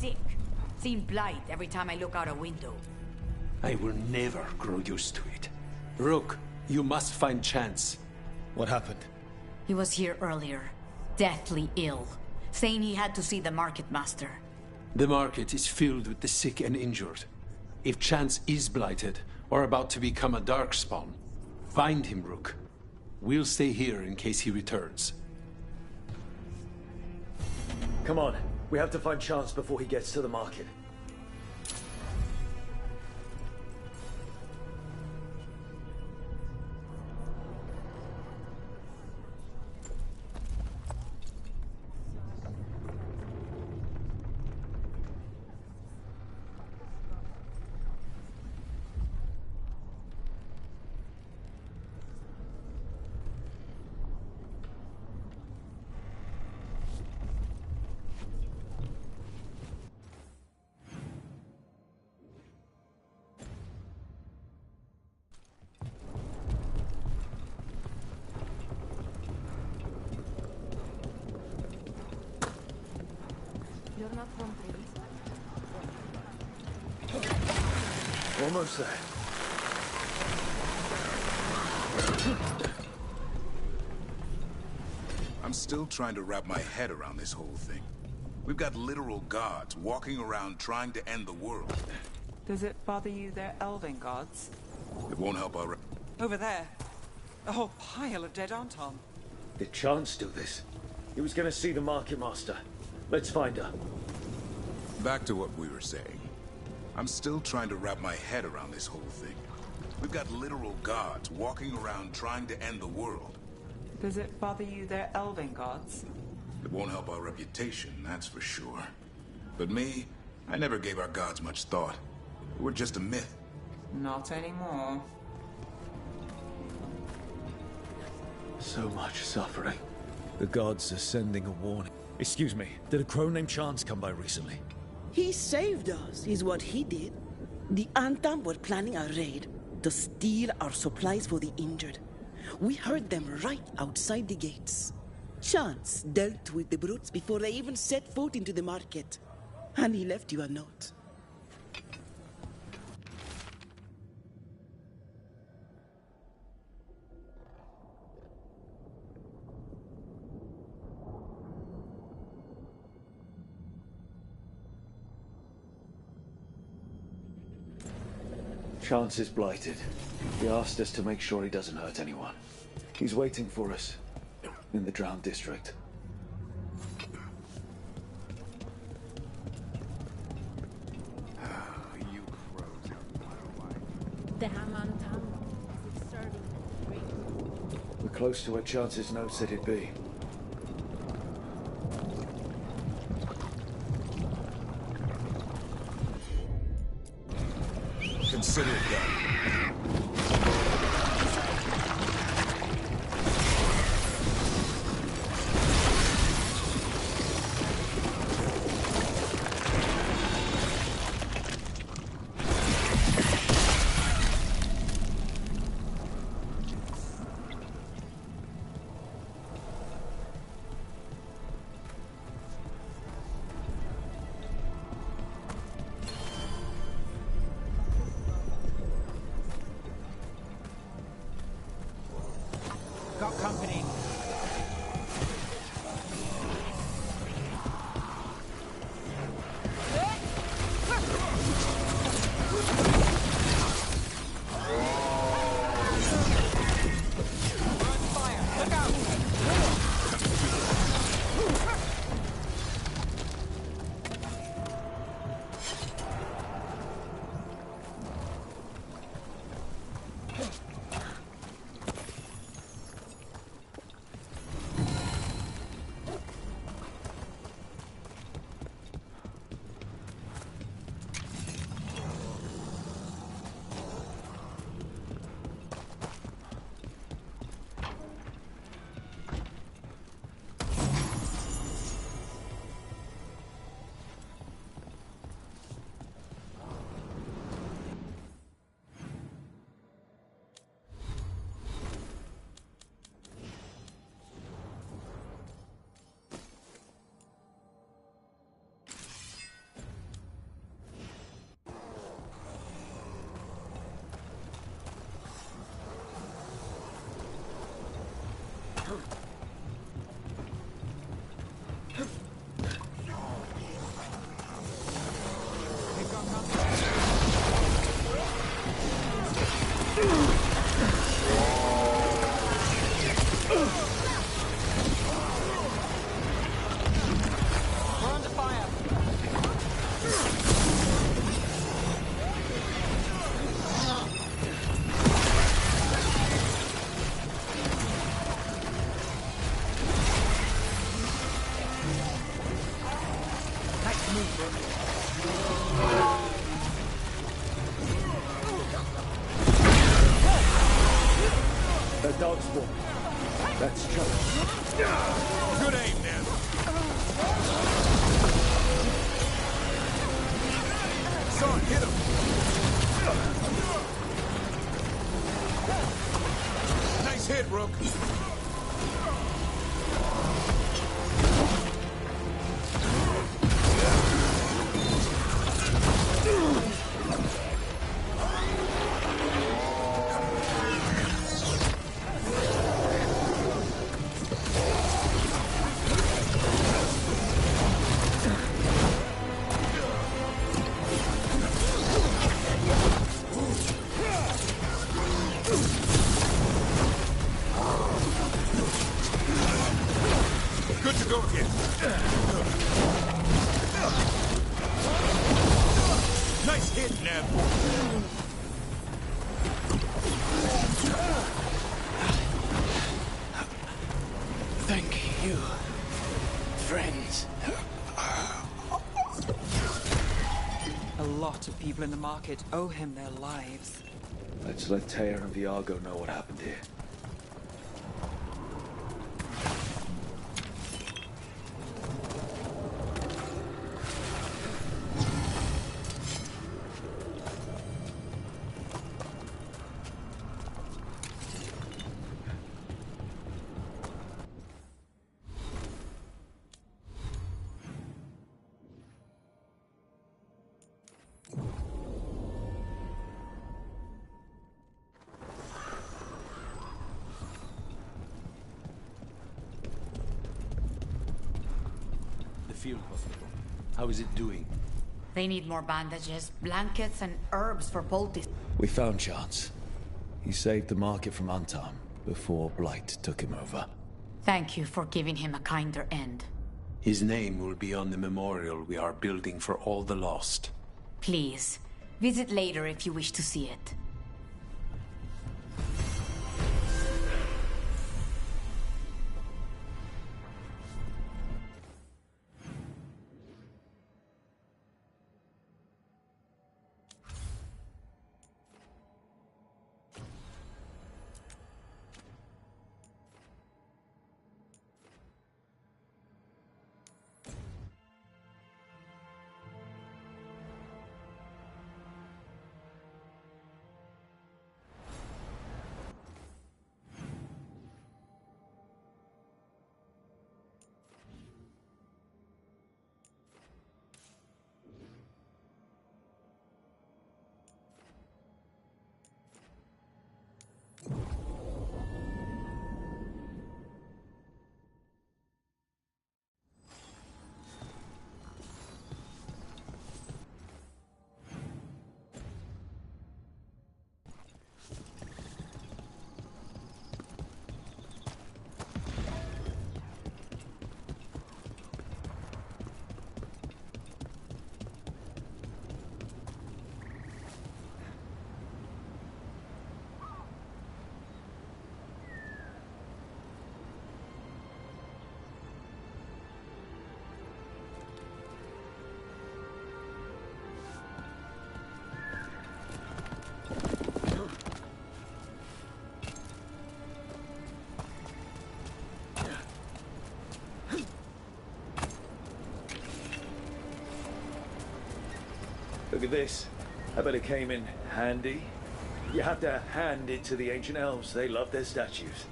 sick. Seen blight every time I look out a window. I will never grow used to it. Rook, you must find Chance. What happened? He was here earlier, deathly ill, saying he had to see the market master. The market is filled with the sick and injured. If Chance is blighted, or about to become a darkspawn, find him, Rook. We'll stay here in case he returns. Come on, we have to find Chance before he gets to the market. You're not from Greece? Almost there. I'm still trying to wrap my head around this whole thing. We've got literal gods walking around trying to end the world. Does it bother you they're elven gods? It won't help our... Over there. A whole pile of dead Anton. Did Chance do this? He was gonna see the market master. Let's find her. Back to what we were saying. I'm still trying to wrap my head around this whole thing. We've got literal gods walking around trying to end the world. Does it bother you they're elven gods? It won't help our reputation, that's for sure. But me, I never gave our gods much thought. We're just a myth. Not anymore. So much suffering. The gods are sending a warning. Excuse me, did a crow named Chance come by recently? He saved us, is what he did. The Antam were planning a raid to steal our supplies for the injured. We heard them right outside the gates. Chance dealt with the brutes before they even set foot into the market. And he left you a note. Chance is blighted. He asked us to make sure he doesn't hurt anyone. He's waiting for us in the Drowned District. You crows out my way. The Hamantam is serving We're close to where Chance's note said he'd be. Consider it done. The dog's born. That's Chuck. Good aim, Ned. Son, hit him. Nice hit, Rook. Good to go again. Nice hit, Neb. Thank you, friends. A lot of people in the market owe him their lives. Let's let Tear and Veilguard know what happened here. Field hospital. How is it doing? They need more bandages, blankets, and herbs for poultice. We found Chance. He saved the market from Antam before Blight took him over. Thank you for giving him a kinder end. His name will be on the memorial we are building for all the lost. Please, visit later if you wish to see it. Look at this. I bet it came in handy. You have to hand it to the ancient elves. They love their statues.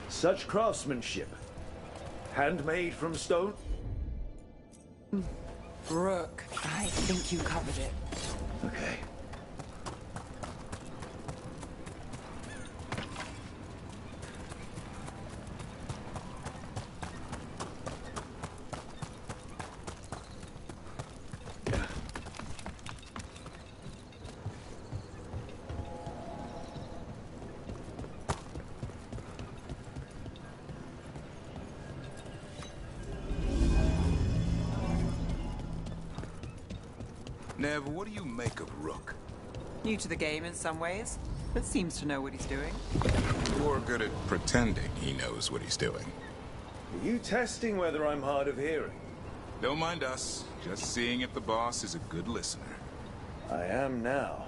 Such craftsmanship. Handmade from stone. Rook, I think you covered it. Okay. Nev, what do you make of Rook? New to the game in some ways, but seems to know what he's doing. You're good at pretending he knows what he's doing. Are you testing whether I'm hard of hearing? Don't mind us. Just seeing if the boss is a good listener. I am now.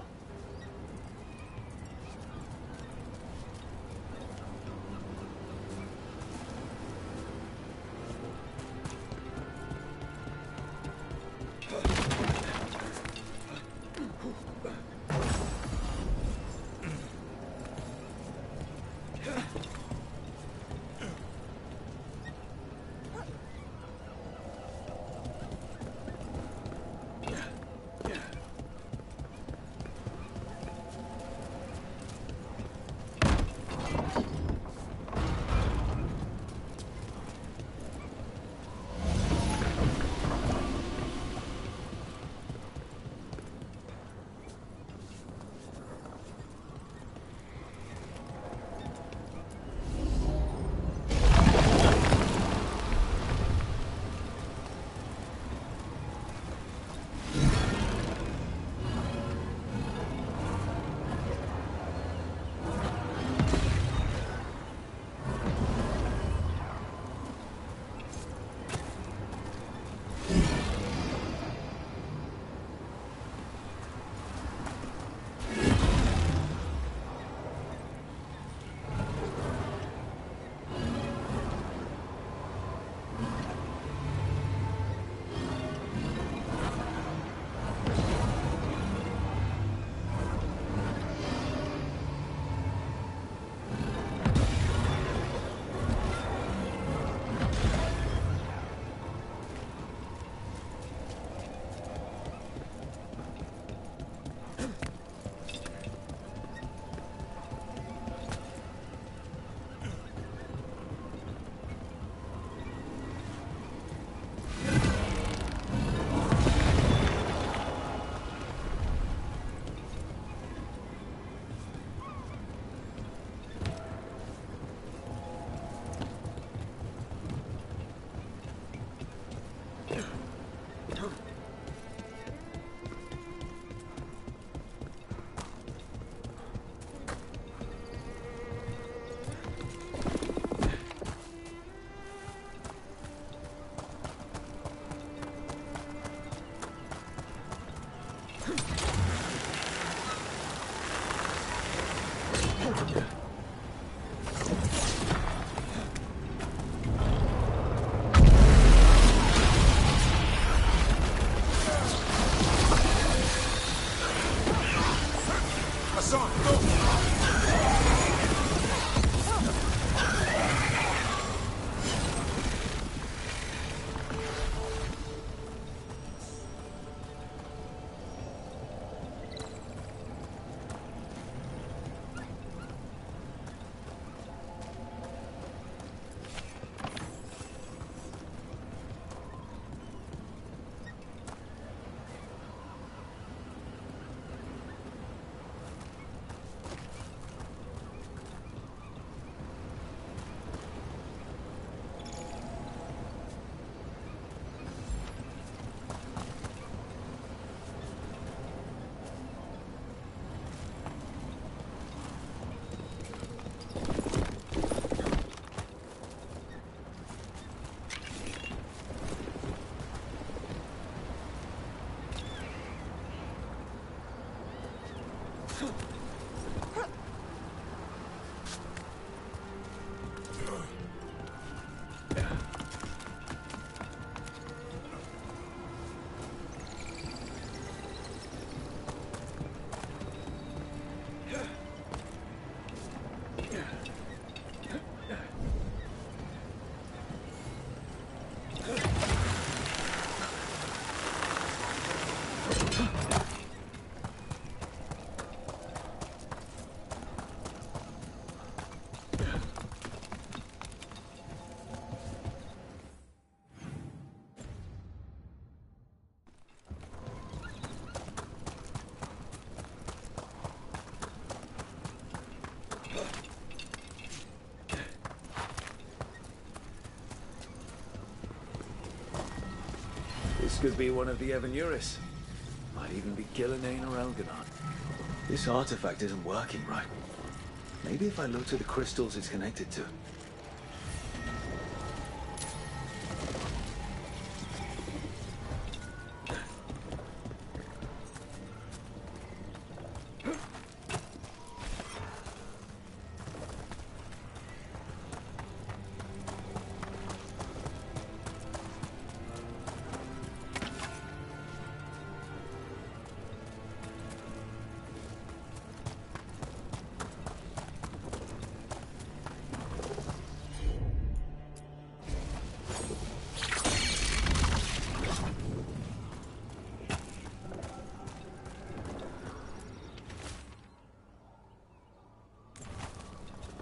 This could be one of the Evanuris. Might even be Gillenane or Elganon. This artifact isn't working right. Maybe if I look to the crystals it's connected to.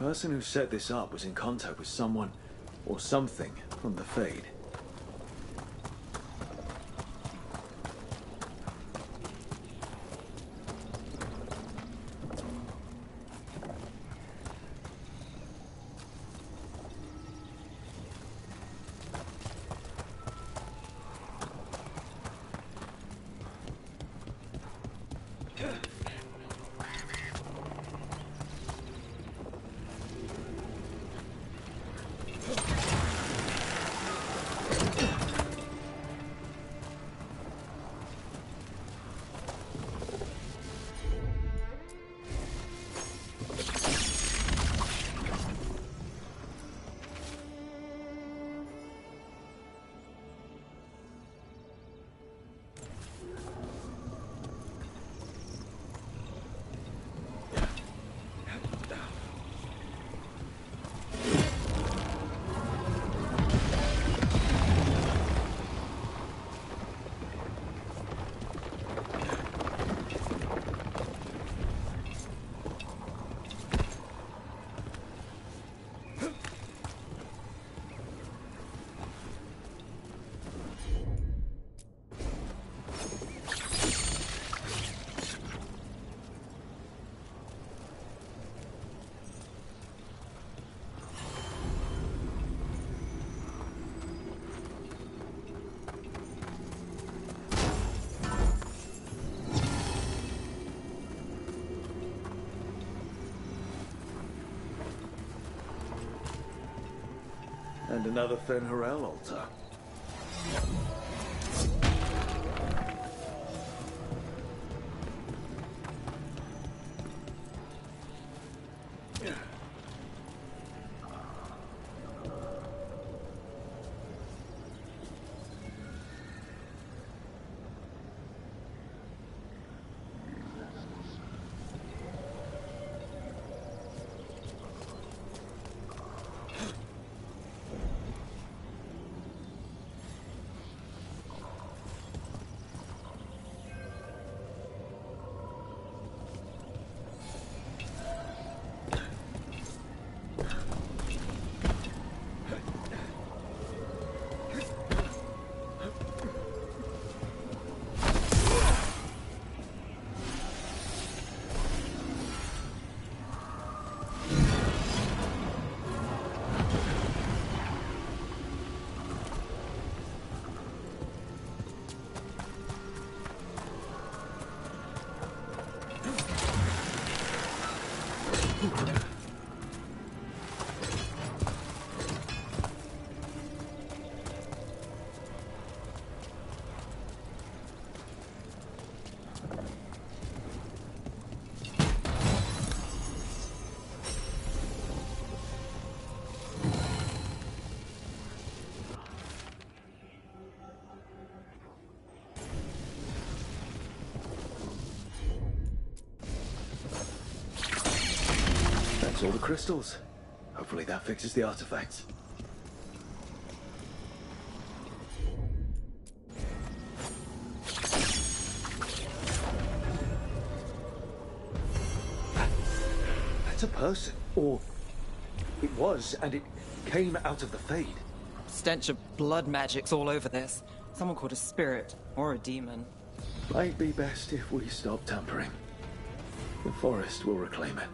person who set this up was in contact with someone or something from the Fade. And another Fen'Harel altar. All the crystals. Hopefully that fixes the artifacts. That's a person. Or it was, and it came out of the Fade. Stench of blood magic's all over this. Someone called a spirit or a demon. Might be best if we stop tampering. The forest will reclaim it.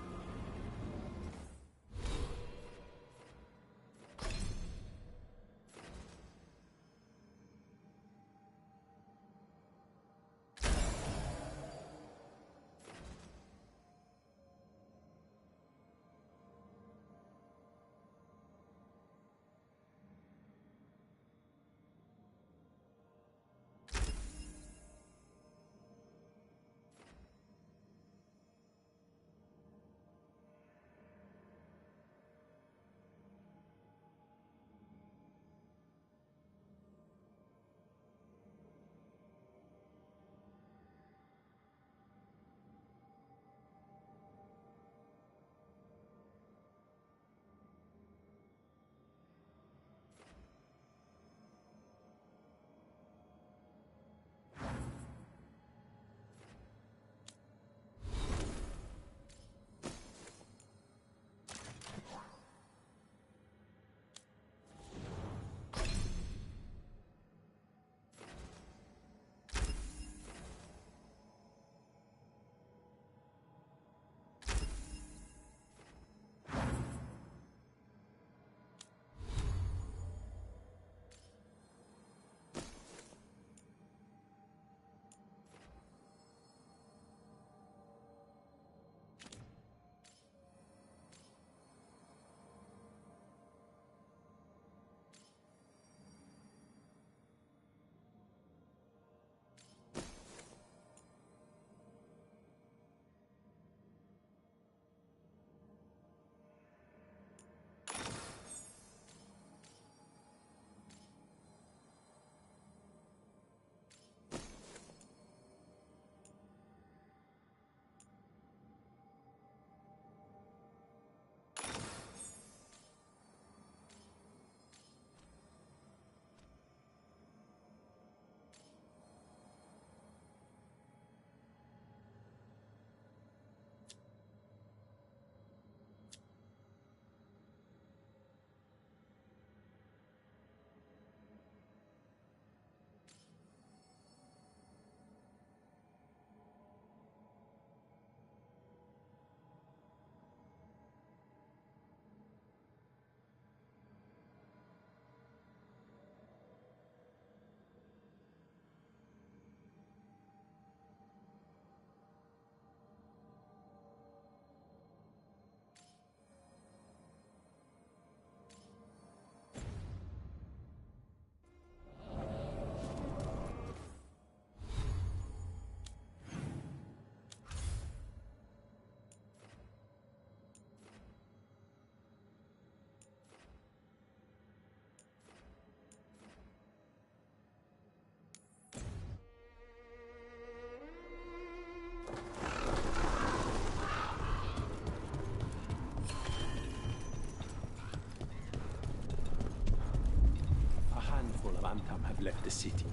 left the city.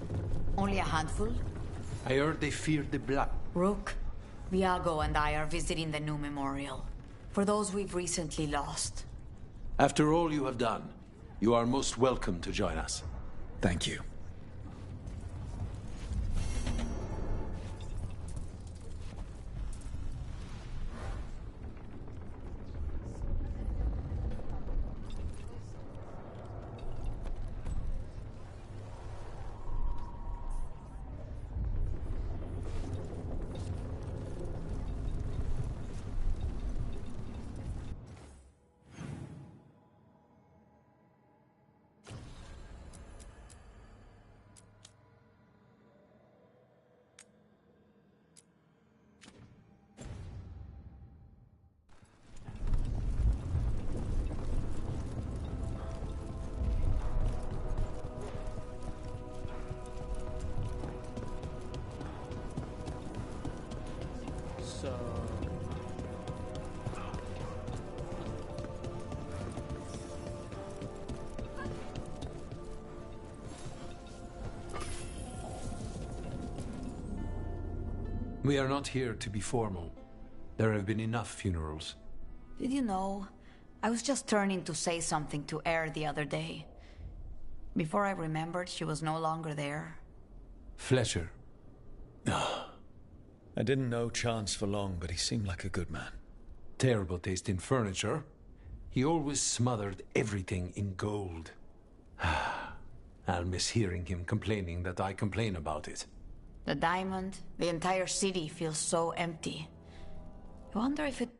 Only a handful? I heard they feared the Black. Rook, Viago and I are visiting the new memorial. For those we've recently lost. After all you have done, you are most welcome to join us. Thank you. So... We are not here to be formal. There have been enough funerals. Did you know? I was just turning to say something to Air the other day. Before I remembered, she was no longer there. Fletcher. I didn't know Chance for long, but he seemed like a good man. Terrible taste in furniture. He always smothered everything in gold. I'll miss hearing him complaining that I complain about it. The diamond, the entire city feels so empty. I wonder if it...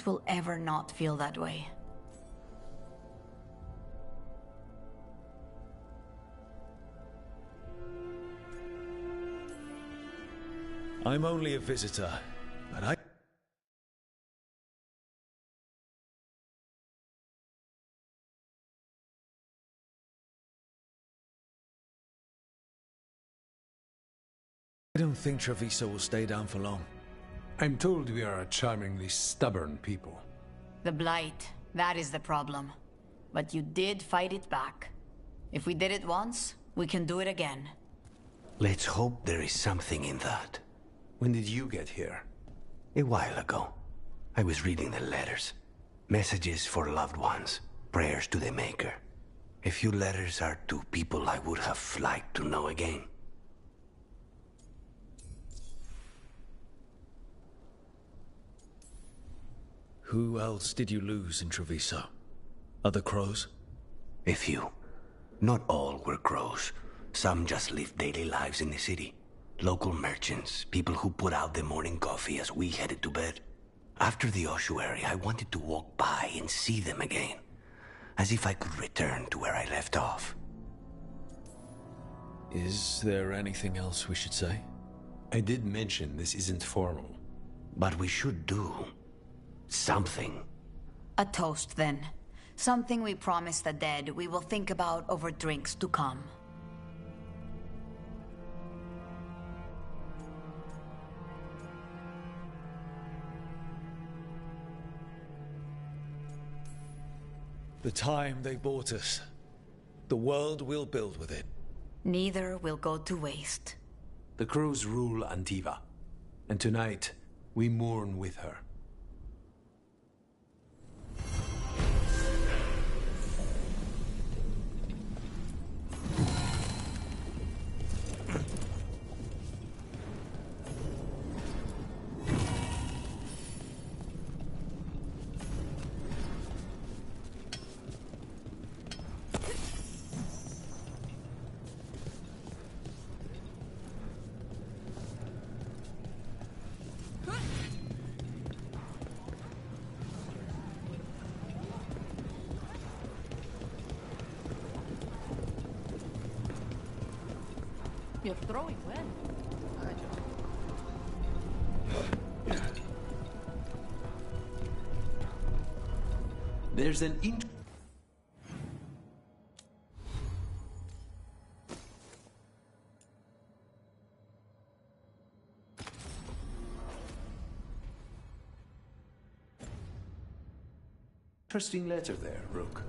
will ever not feel that way. I'm only a visitor, but I don't think Treviso will stay down for long. I'm told we are a charmingly stubborn people. The Blight, that is the problem. But you did fight it back. If we did it once, we can do it again. Let's hope there is something in that. When did you get here? A while ago, I was reading the letters. Messages for loved ones, prayers to the Maker. A few letters are to people I would have liked to know again. Who else did you lose in Treviso? Other crows? A few. Not all were crows. Some just lived daily lives in the city. Local merchants, people who put out the morning coffee as we headed to bed. After the ossuary, I wanted to walk by and see them again. As if I could return to where I left off. Is there anything else we should say? I did mention this isn't formal. But we should do something. A toast, then. Something we promise the dead we will think about over drinks to come. The time they bought us. The world we'll build with it. Neither will go to waste. The crows rule Antiva, and tonight we mourn with her. You're throwing well. There's an interesting letter there, Rook.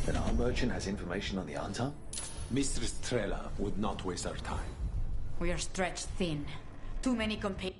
Then our merchant has information on the Antam? Mistress Trella would not waste our time. We are stretched thin. Too many companions.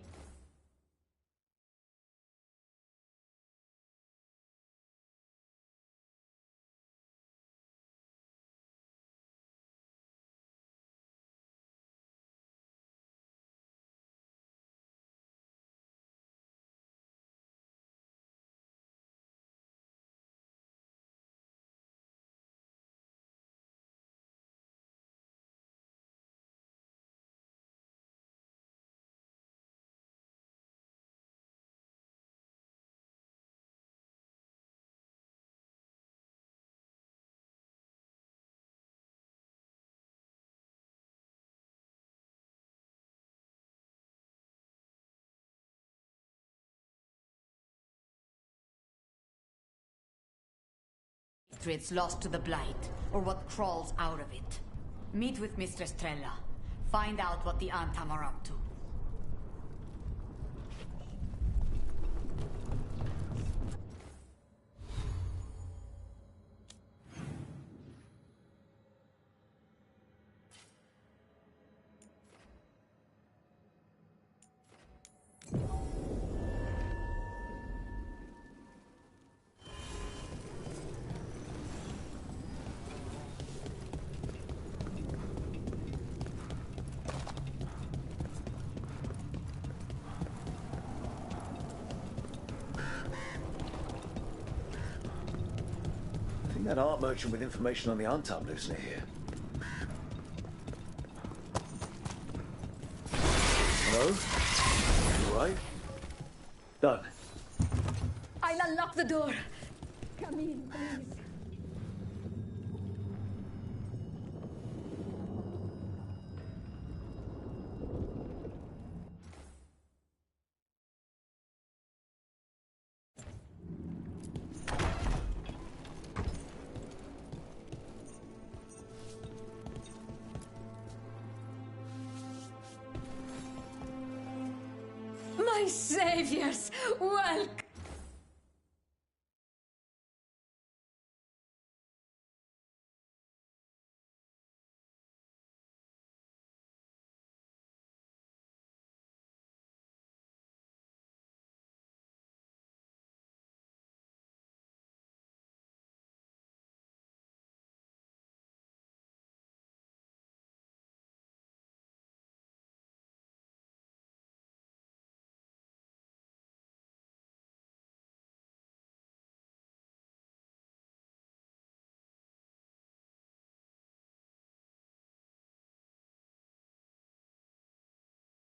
Lost to the Blight, or what crawls out of it. Meet with Mistress Trella. Find out what the Antam are up to. That art merchant with information on the Antam lives near here. Hello? You right? Done. I'll unlock the door. Come in, please. My saviors, welcome!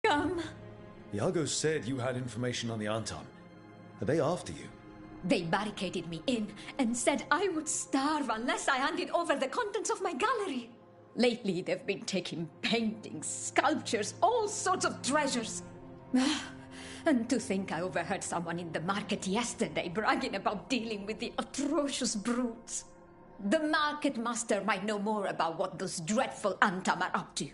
Come. Iago said you had information on the Antam. Are they after you? They barricaded me in and said I would starve unless I handed over the contents of my gallery. Lately, they've been taking paintings, sculptures, all sorts of treasures. And to think I overheard someone in the market yesterday bragging about dealing with the atrocious brutes. The market master might know more about what those dreadful Antam are up to.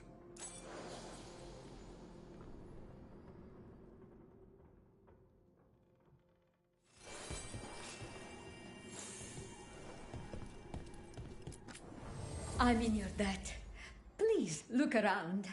I'm in your debt. Please, look around.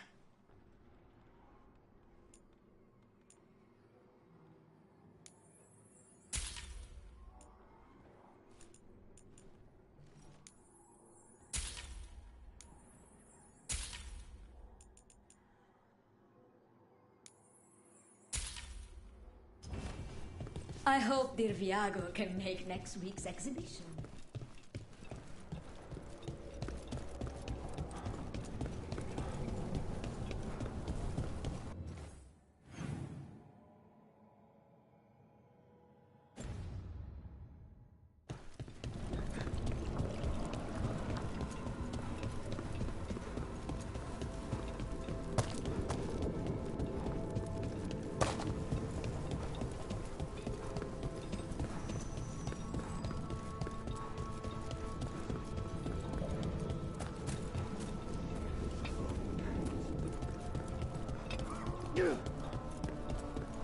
I hope dear Viago can make next week's exhibition.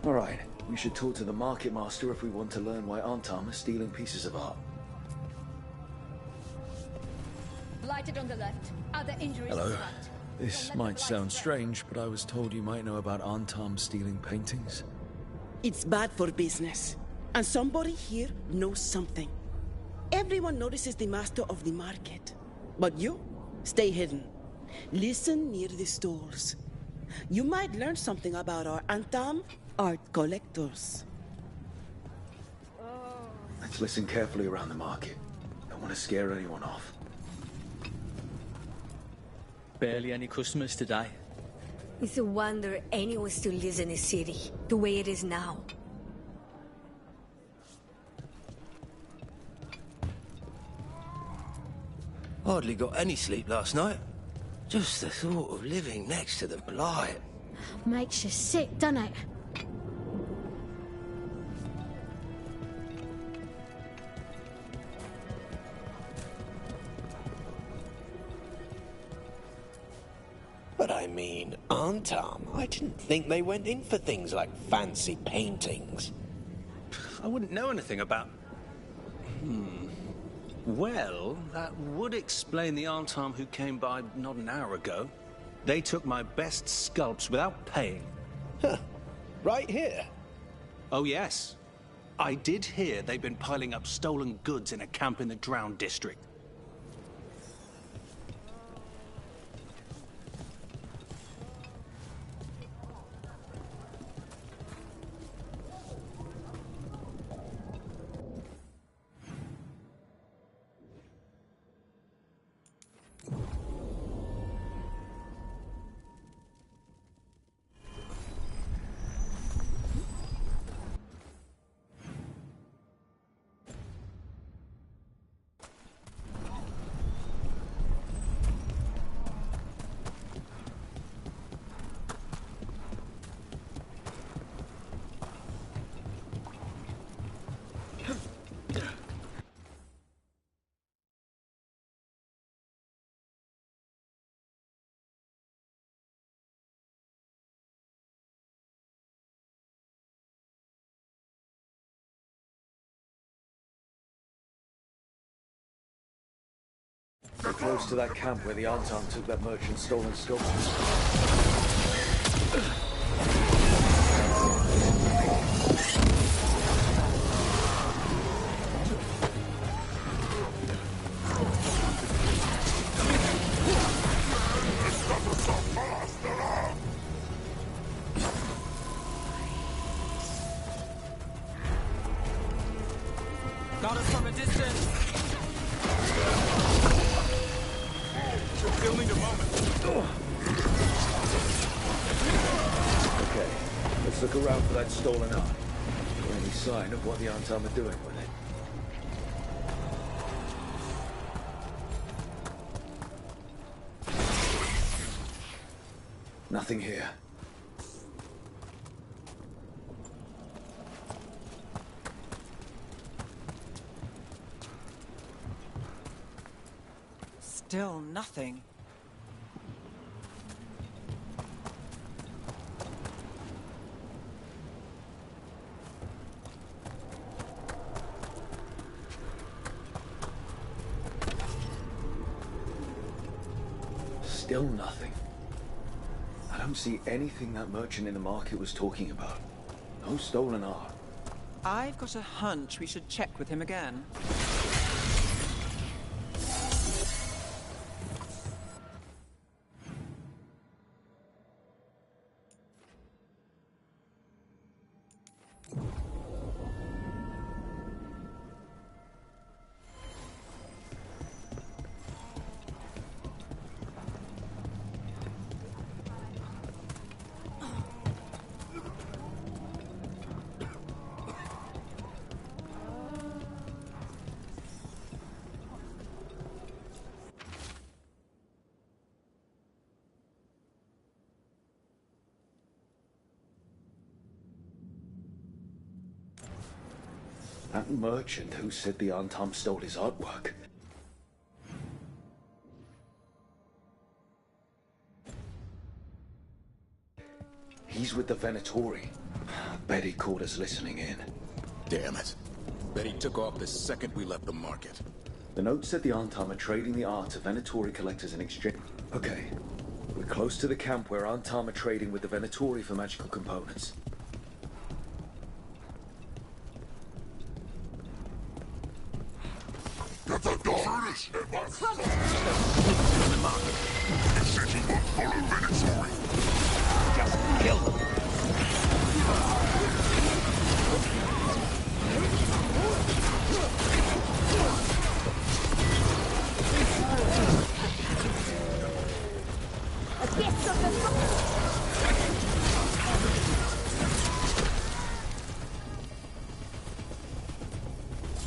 All right, we should talk to the market master if we want to learn why Antam is stealing pieces of art. Blighted on the left. Other injuries Hello. to the right. This might sound strange, but I was told you might know about Antam stealing paintings. It's bad for business. And somebody here knows something. Everyone notices the master of the market. But you, stay hidden. Listen near the stalls. You might learn something about our Antam art collectors. Let's listen carefully around the market. Don't want to scare anyone off. Barely any customers today. It's a wonder anyone still lives in the city, the way it is now. Hardly got any sleep last night. Just the thought of living next to the Blight. Makes you sick, doesn't it? But I mean, Antam, I didn't think they went in for things like fancy paintings. I wouldn't know anything about... Well, that would explain the Antam who came by not an hour ago. They took my best sculpts without paying. Huh. Right here? Oh, yes. I did hear they've been piling up stolen goods in a camp in the Drowned District. We're close to that camp where the Antam took that merchant's stolen sculptures. Got us from a distance. Still need a moment. Okay, let's look around for that stolen art. Or any sign of what the Antam are doing with it. Nothing here. Still nothing. Still nothing. I don't see anything that merchant in the market was talking about. No stolen art. I've got a hunch we should check with him again. That merchant who said the Antam stole his artwork. He He's with the Venatori. Bet he caught us listening in. Damn it. Bet he took off the second we left the market. The note said the Antam are trading the art to Venatori collectors in exchange. Okay. We're close to the camp where Antam are trading with the Venatori for magical components. Get the dollars and my father! The city will follow Venetori. Just kill them.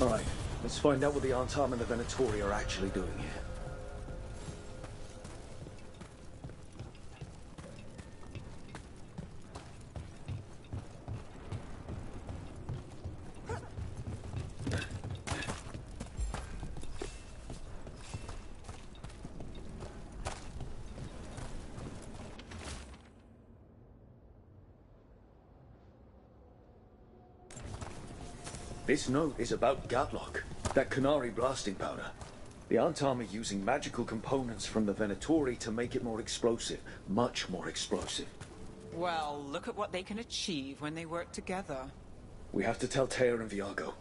All right, let's find out what the Antam and the Venatori are actually doing here. This note is about Gatlock, that Canary blasting powder. The Antam are using magical components from the Venatori to make it more explosive, much more explosive. Well, look at what they can achieve when they work together. We have to tell Tear and Viago.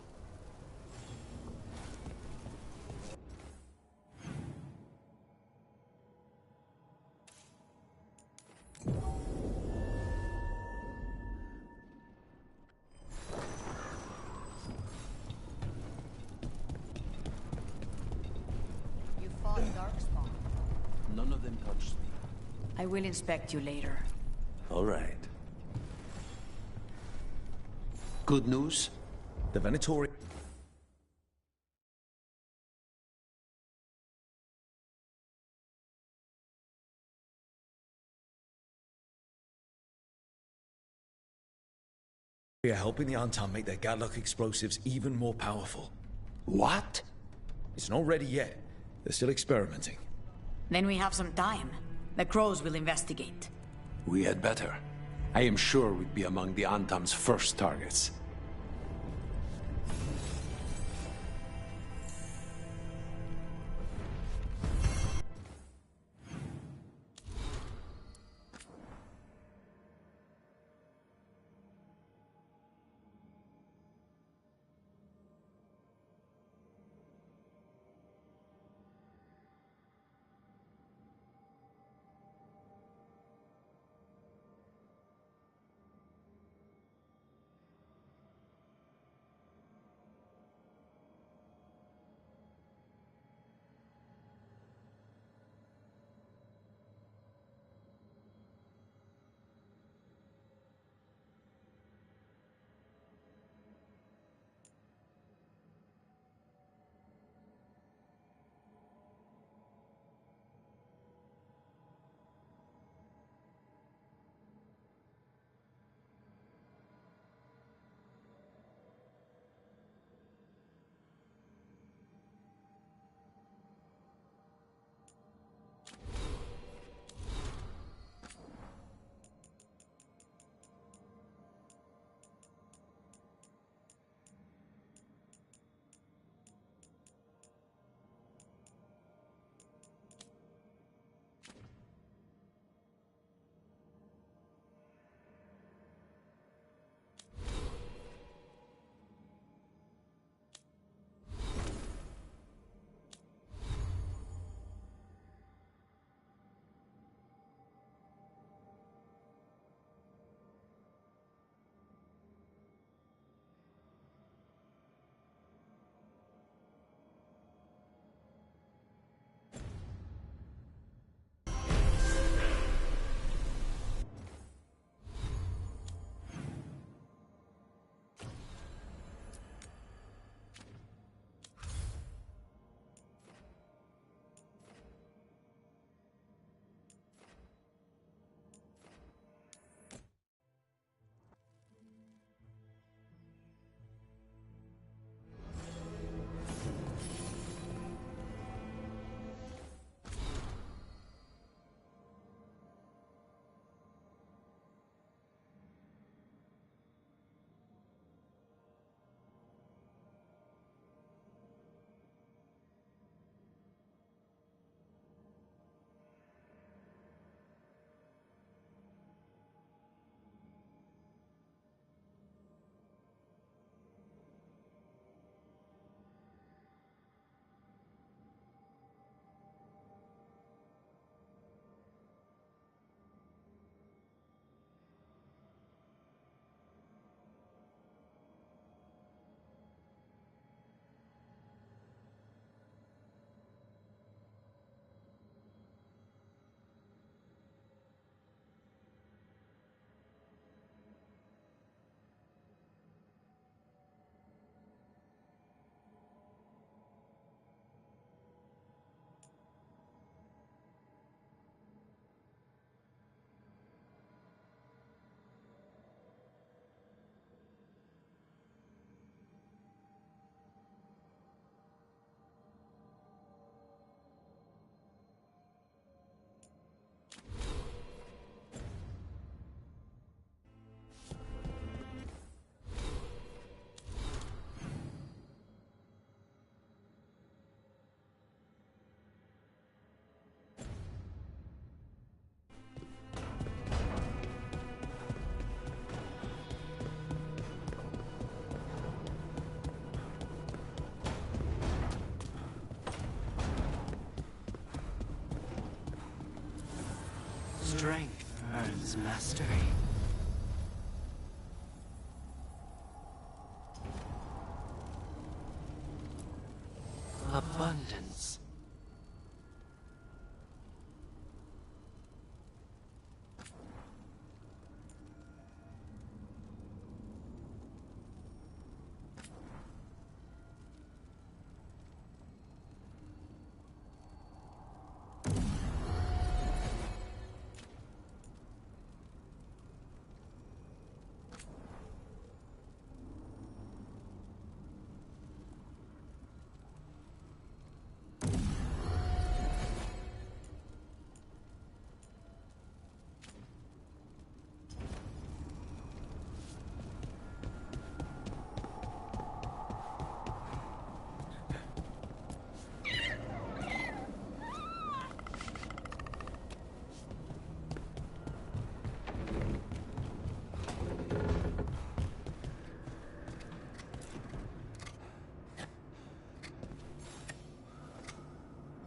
None of them touched me. I will inspect you later. All right. Good news? The Venatori... We are helping the Antam make their Gatlock explosives even more powerful. What? It's not ready yet. They're still experimenting. Then we have some time. The Crows will investigate. We had better. I am sure we'd be among the Antam's first targets. Strength earns mastery. Abundance.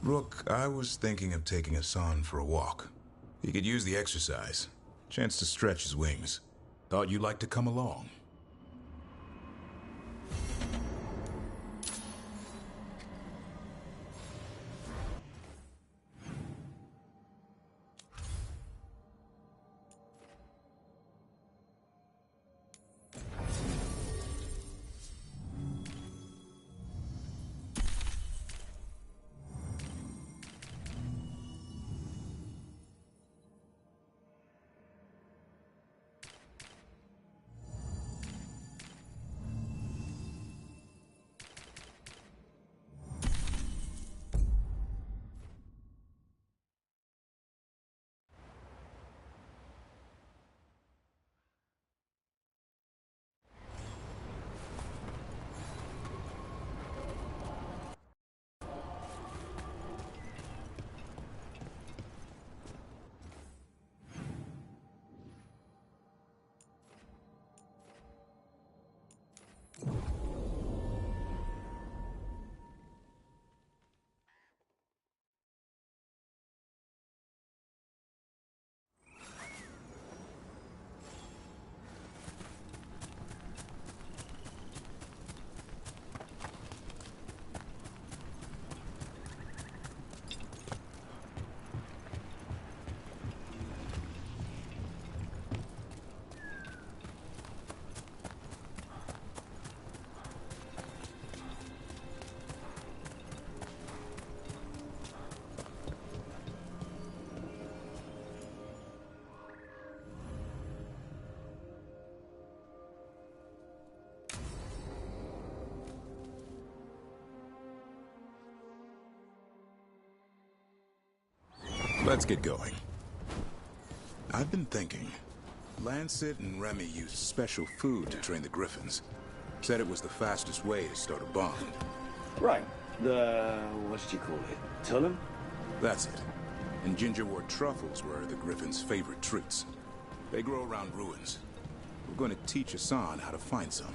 Rook, I was thinking of taking Hassan for a walk. He could use the exercise. Chance to stretch his wings. Thought you'd like to come along. Let's get going. I've been thinking. Lancet and Remy used special food to train the Griffins. Said it was the fastest way to start a bond. Right. What did you call it? Tullum? That's it. And gingerwort truffles were the Griffins' favorite treats. They grow around ruins. We're going to teach Hassan how to find some.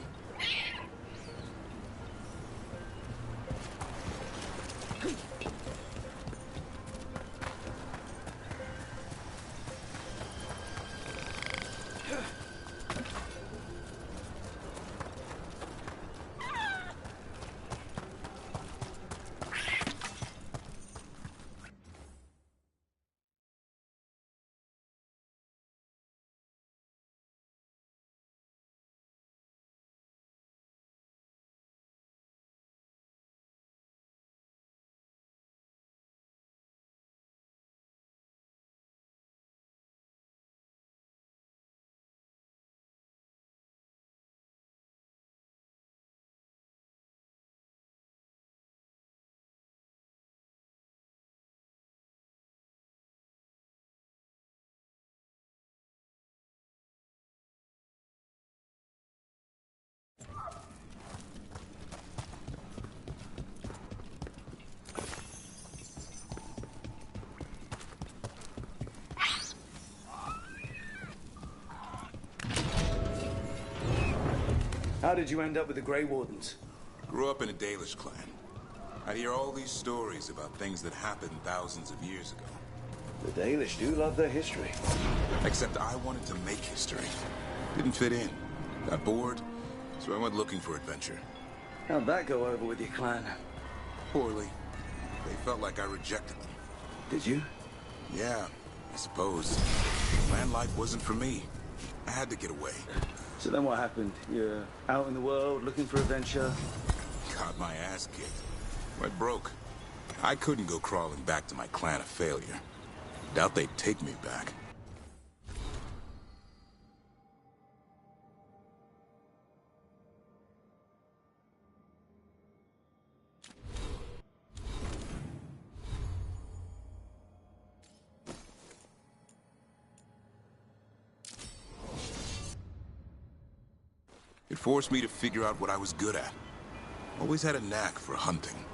How did you end up with the Grey Wardens? Grew up in a Dalish clan. I'd hear all these stories about things that happened thousands of years ago. The Dalish do love their history. Except I wanted to make history. Didn't fit in. Got bored, so I went looking for adventure. How'd that go over with your clan? Poorly. They felt like I rejected them. Did you? Yeah, I suppose. Land life wasn't for me. I had to get away. So then what happened? You're out in the world looking for adventure? Got my ass kicked. Went broke. I couldn't go crawling back to my clan of failure. Doubt they'd take me back. It forced me to figure out what I was good at. Always had a knack for hunting.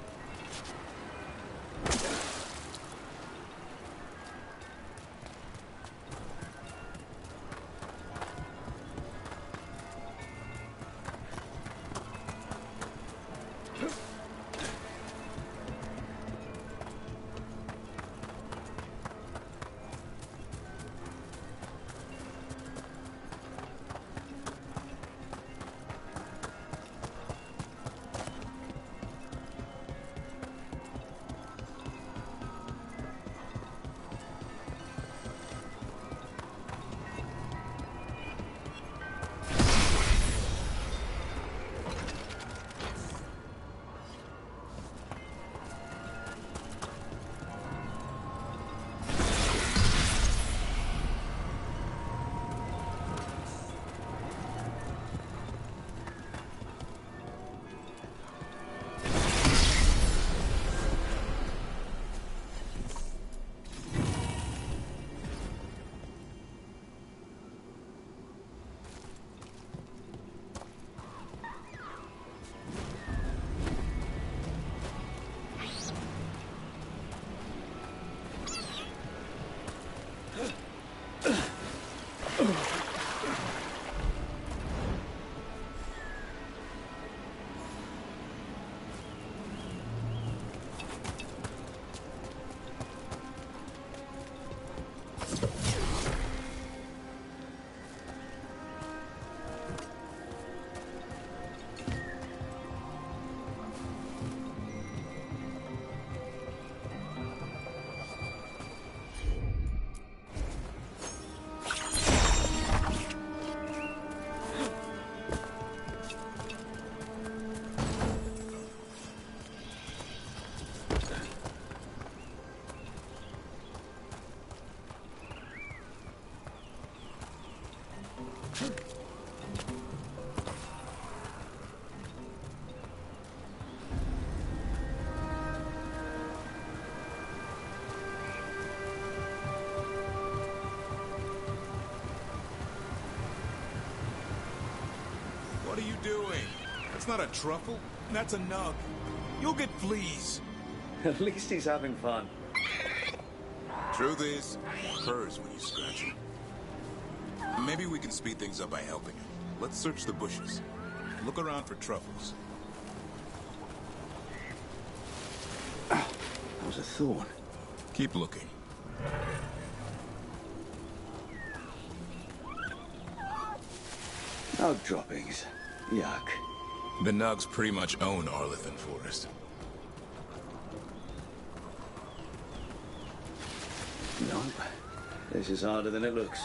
What are you doing? That's not a truffle. That's a nug. You'll get fleas. At least he's having fun. Truth is, purrs when you scratch him. Maybe we can speed things up by helping him. Let's search the bushes. Look around for truffles. That was a thorn. Keep looking. Nug droppings. Yuck. The Nugs pretty much own Arlithan Forest. No. This is harder than it looks.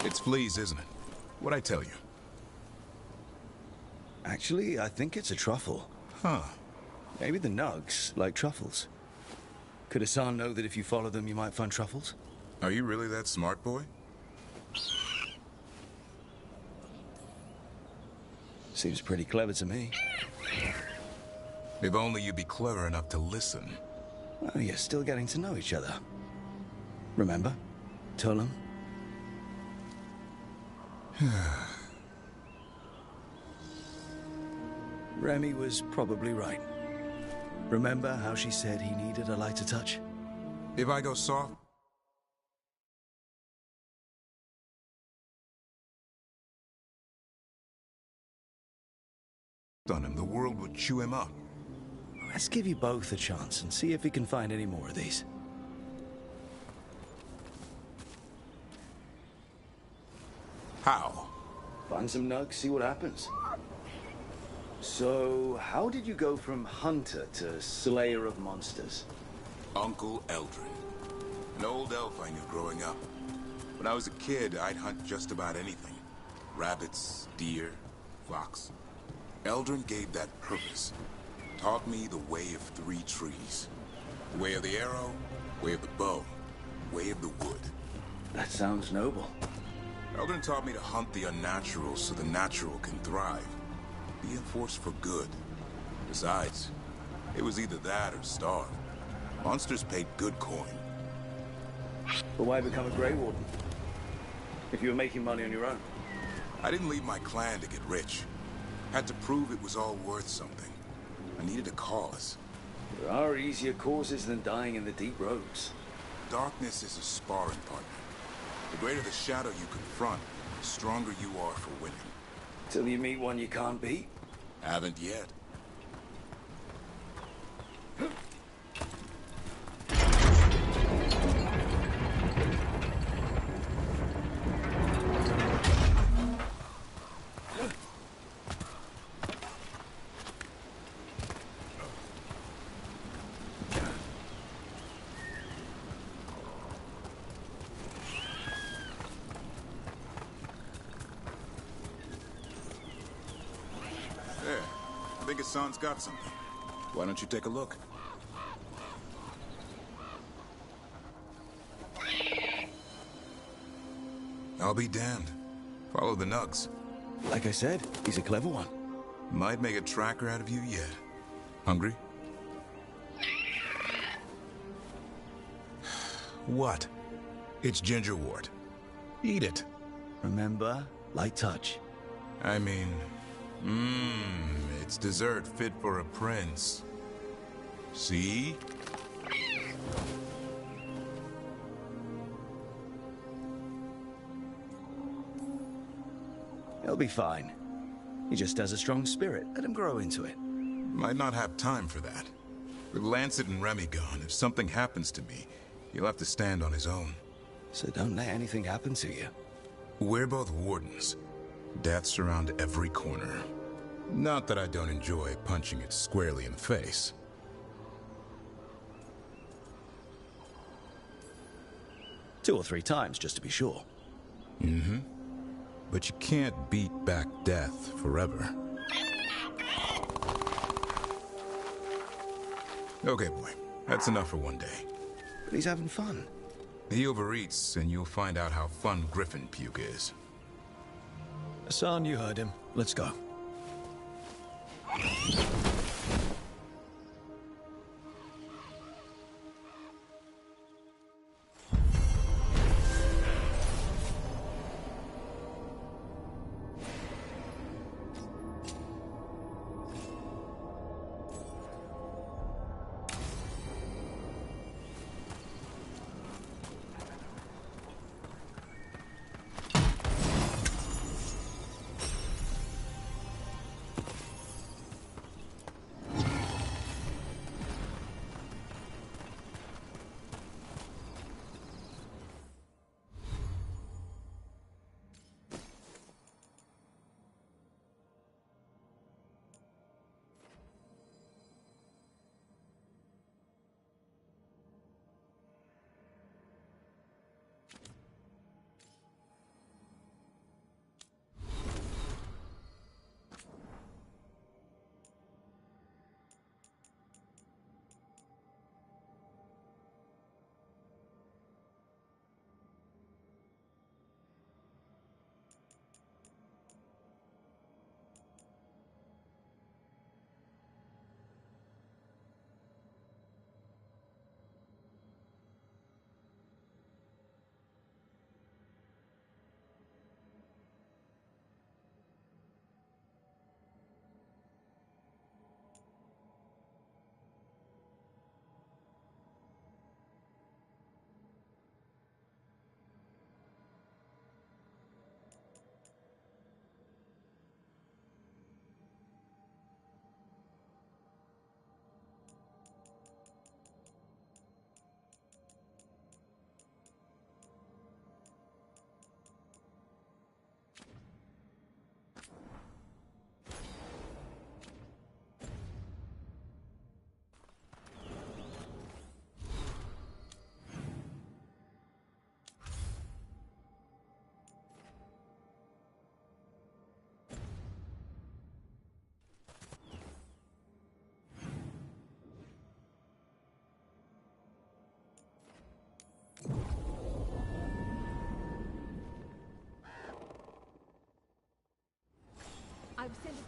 It's fleas, isn't it? What'd I tell you? Actually, I think it's a truffle. Huh. Maybe the Nugs like truffles. Could Hassan know that if you follow them, you might find truffles? Are you really that smart, boy? Seems pretty clever to me. If only you'd be clever enough to listen. Well, you're still getting to know each other. Remember? Tolan? Remy was probably right. Remember how she said he needed a lighter touch? If I go soft on him, the world would chew him up. let's give you both a chance and see if we can find any more of these. How? Find some nugs, see what happens. So, how did you go from hunter to slayer of monsters? Uncle Eldrin. An old elf I knew growing up. When I was a kid, I'd hunt just about anything. Rabbits, deer, fox. Eldrin gave that purpose. Taught me the way of 3 trees. The way of the arrow, way of the bow, way of the wood. That sounds noble. Eldrin taught me to hunt the unnatural so the natural can thrive. Be a force for good. Besides, it was either that or starve. Monsters paid good coin. But why become a Grey Warden? If you were making money on your own? I didn't leave my clan to get rich. Had to prove it was all worth something. I needed a cause. There are easier causes than dying in the deep roads. Darkness is a sparring partner. The greater the shadow you confront, the stronger you are for winning. Till you meet one you can't beat? Haven't yet. I think Hassan's got something. Why don't you take a look? I'll be damned. Follow the nugs. Like I said, he's a clever one. Might make a tracker out of you yet. Hungry? What? It's gingerwort. Eat it. Remember, light touch. I mean, it's dessert fit for a prince. See? He'll be fine. He just has a strong spirit. Let him grow into it. Might not have time for that. With Lancet and Remy gone, if something happens to me, he'll have to stand on his own. So don't let anything happen to you. We're both wardens. Death's around every corner. Not that I don't enjoy punching it squarely in the face. 2 or 3 times, just to be sure. Mm-hmm. But you can't beat back death forever. Okay, boy. That's enough for one day. But he's having fun. He overeats, and you'll find out how fun griffin puke is. Hassan, you heard him. Let's go.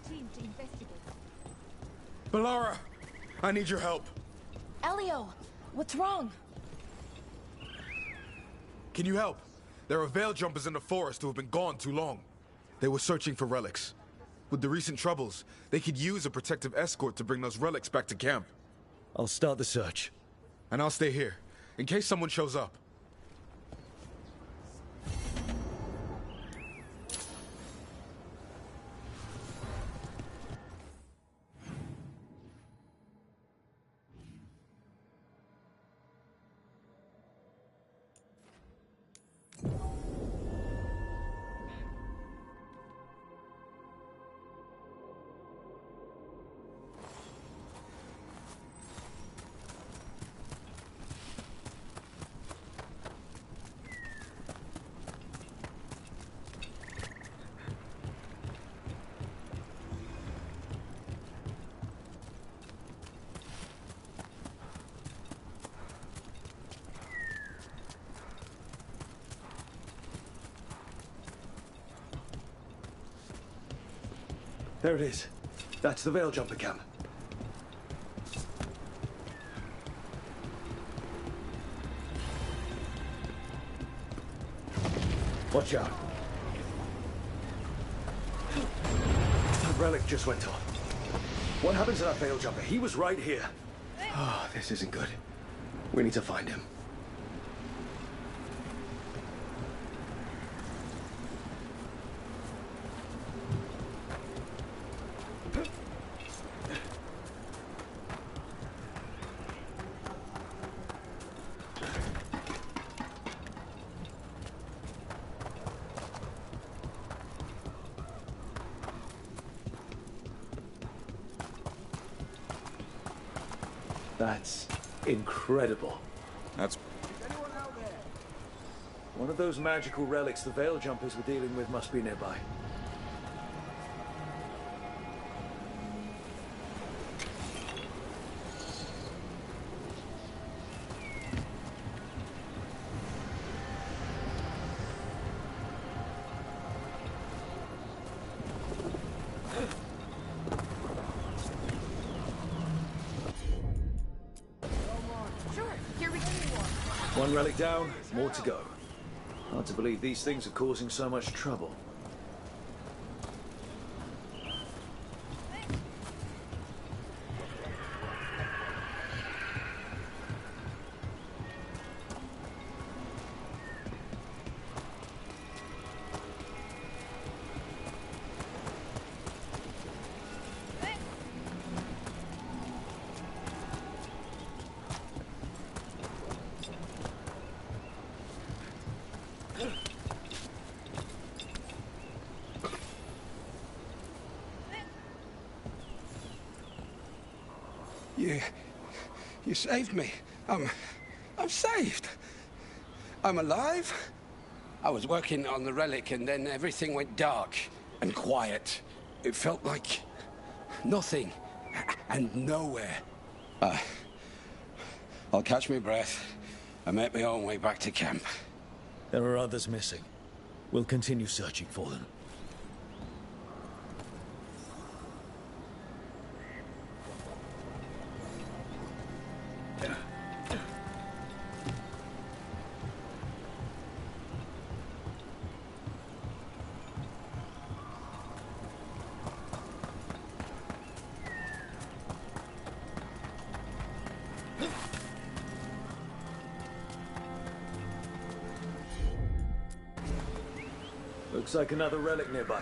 team to investigate. Balara, I need your help. Elio, what's wrong? Can you help? There are veil jumpers in the forest who have been gone too long. They were searching for relics. With the recent troubles, they could use a protective escort to bring those relics back to camp. I'll start the search. And I'll stay here, in case someone shows up. There it is. That's the Veil Jumper camp. Watch out. That relic just went off. What happened to that Veil Jumper? He was right here. Oh, this isn't good. We need to find him. That's incredible. That's... One of those magical relics the Veil Jumpers were dealing with must be nearby. One relic down, more to go. Hard to believe these things are causing so much trouble. You saved me. I'm saved. I'm alive. I was working on the relic and then everything went dark and quiet. It felt like nothing and nowhere. I'll catch my breath and make my own way back to camp. There are others missing. We'll continue searching for them. Looks like another relic nearby.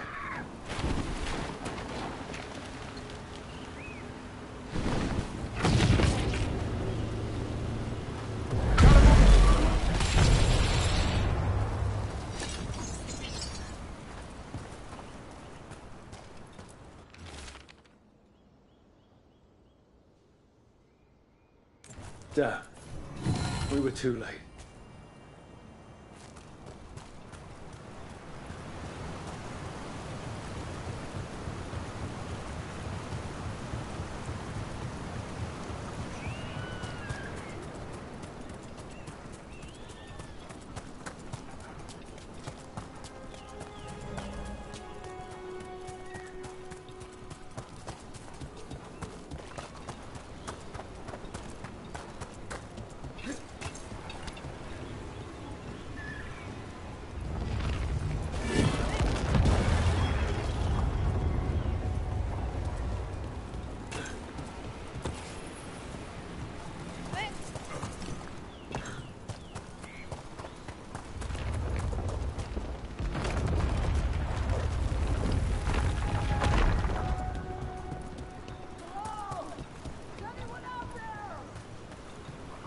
Damn. We were too late.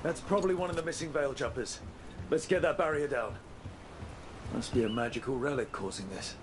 That's probably one of the missing veil jumpers. Let's get that barrier down. Must be a magical relic causing this.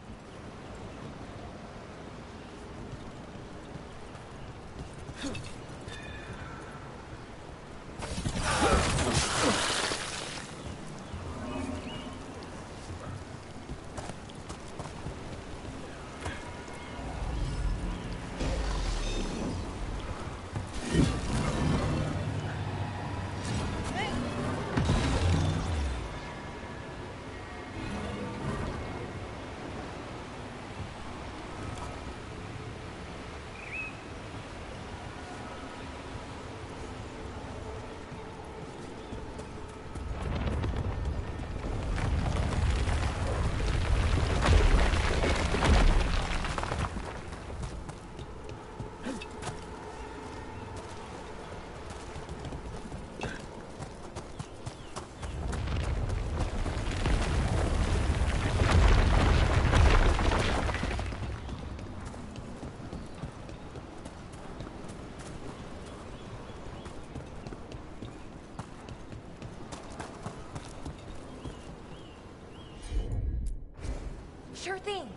Sure thing.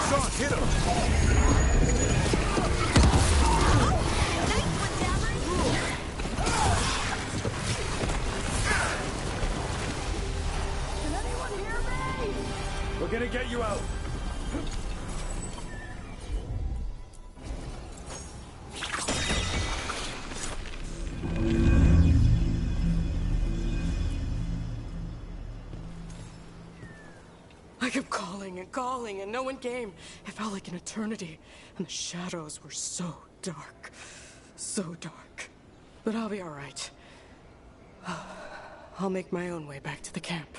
Sean, hit him! Can anyone hear me? We're gonna get you out. I kept calling, and no one came. It felt like an eternity, and the shadows were so dark. So dark. But I'll be all right. I'll make my own way back to the camp.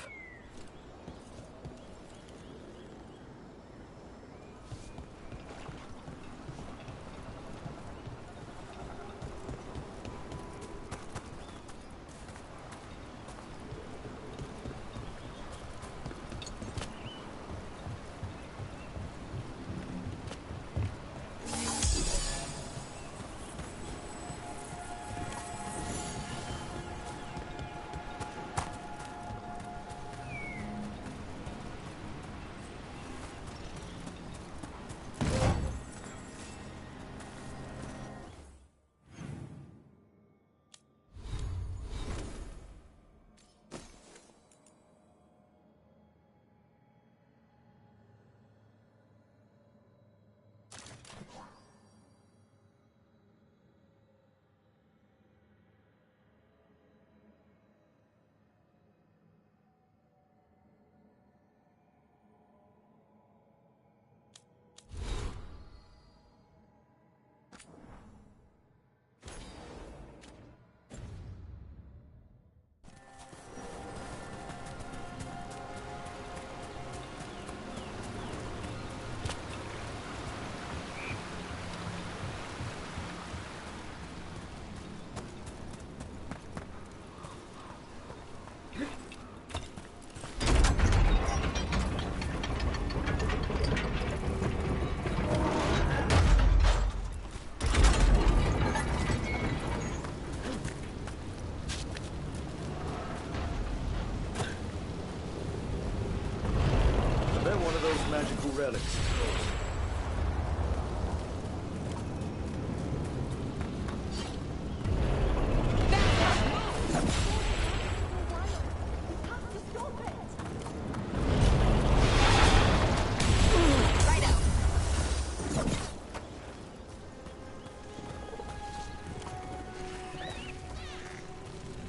Magical relics.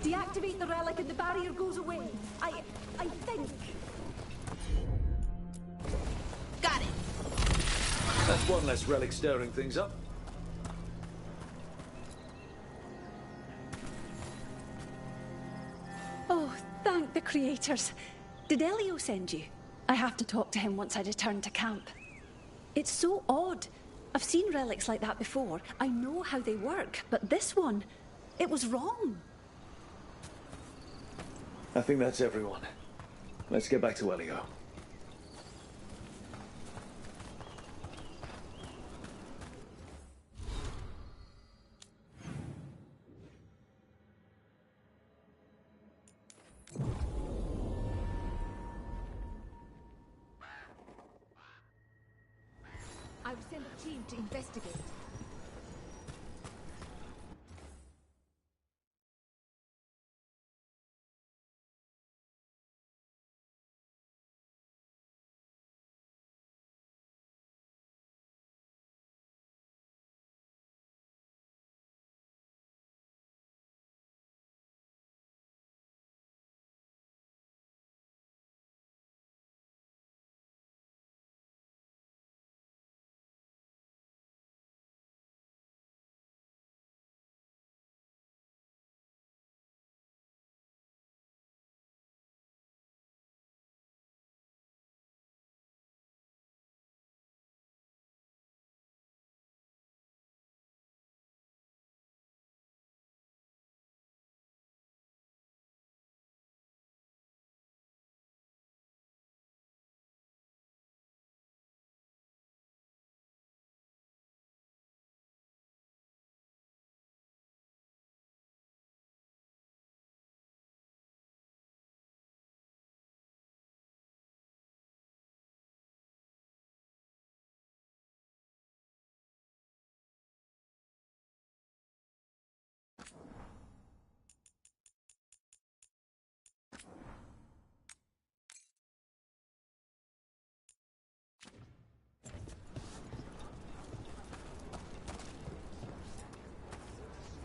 Deactivate the relic and the barrier goes away. I think. Got it. That's one less relic stirring things up. Oh, thank the creators. Did Elio send you? I have to talk to him once I return to camp. It's so odd. I've seen relics like that before. I know how they work, but this one, it was wrong. I think that's everyone. Let's get back to Elio. I've sent a team to investigate.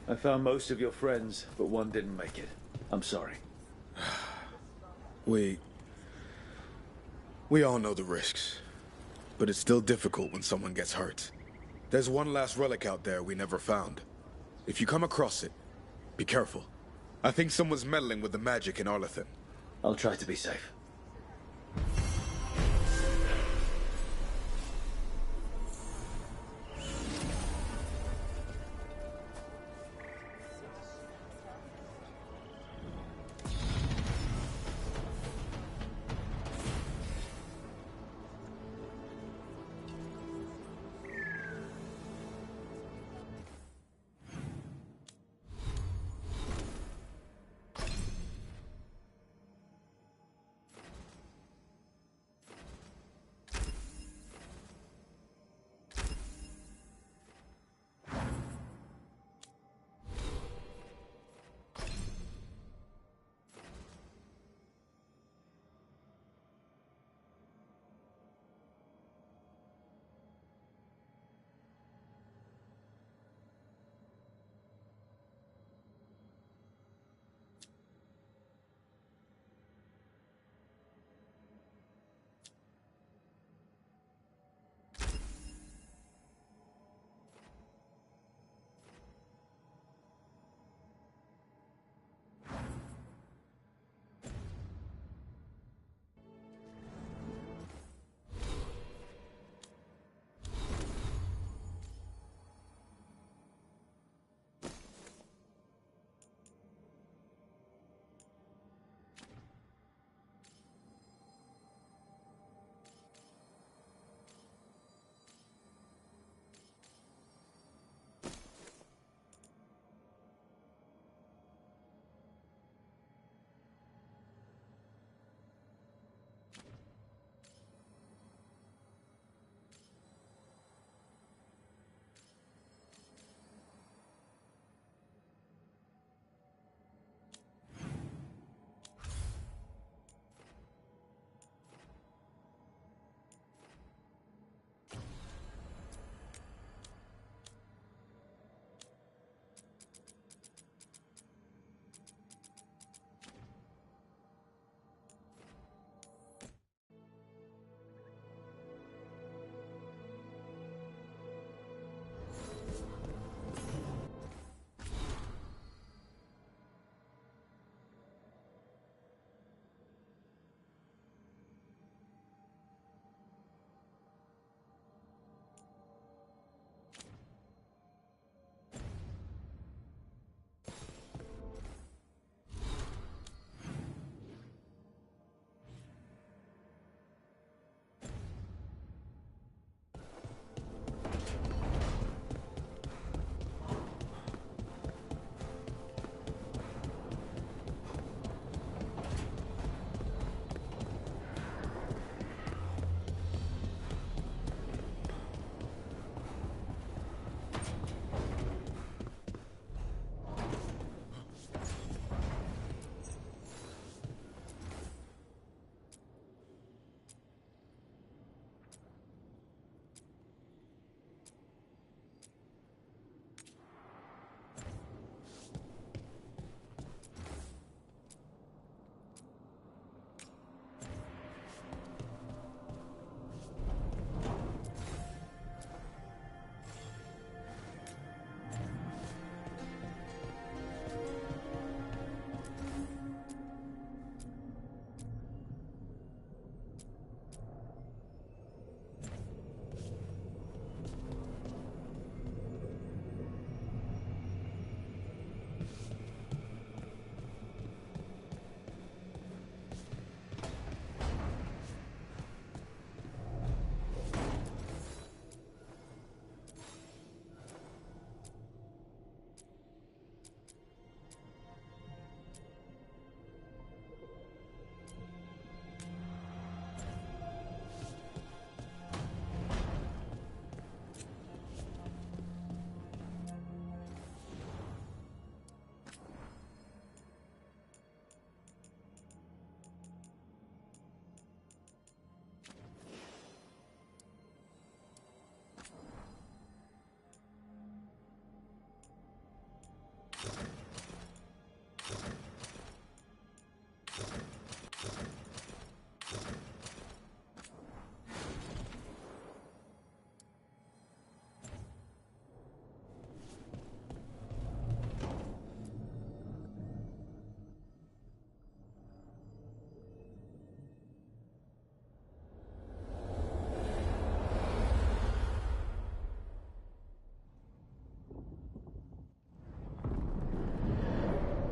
I found most of your friends, but one didn't make it. I'm sorry. We all know the risks, but it's still difficult when someone gets hurt. There's one last relic out there we never found. If you come across it, be careful. I think someone's meddling with the magic in Arlethan. I'll try to be safe.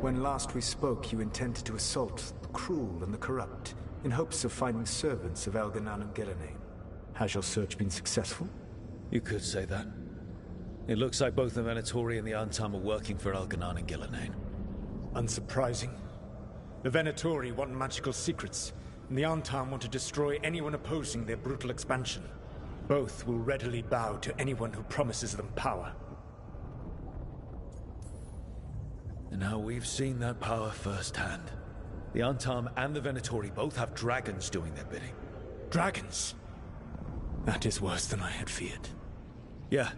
When last we spoke, you intended to assault the cruel and the corrupt, in hopes of finding servants of Elganan and Gillenane. Has your search been successful? You could say that. It looks like both the Venatori and the Antam are working for Elganan and Gillenane. Unsurprising. The Venatori want magical secrets, and the Antam want to destroy anyone opposing their brutal expansion. Both will readily bow to anyone who promises them power. And now we've seen that power firsthand. The Antam and the Venatori both have dragons doing their bidding. Dragons? That is worse than I had feared. Yeah.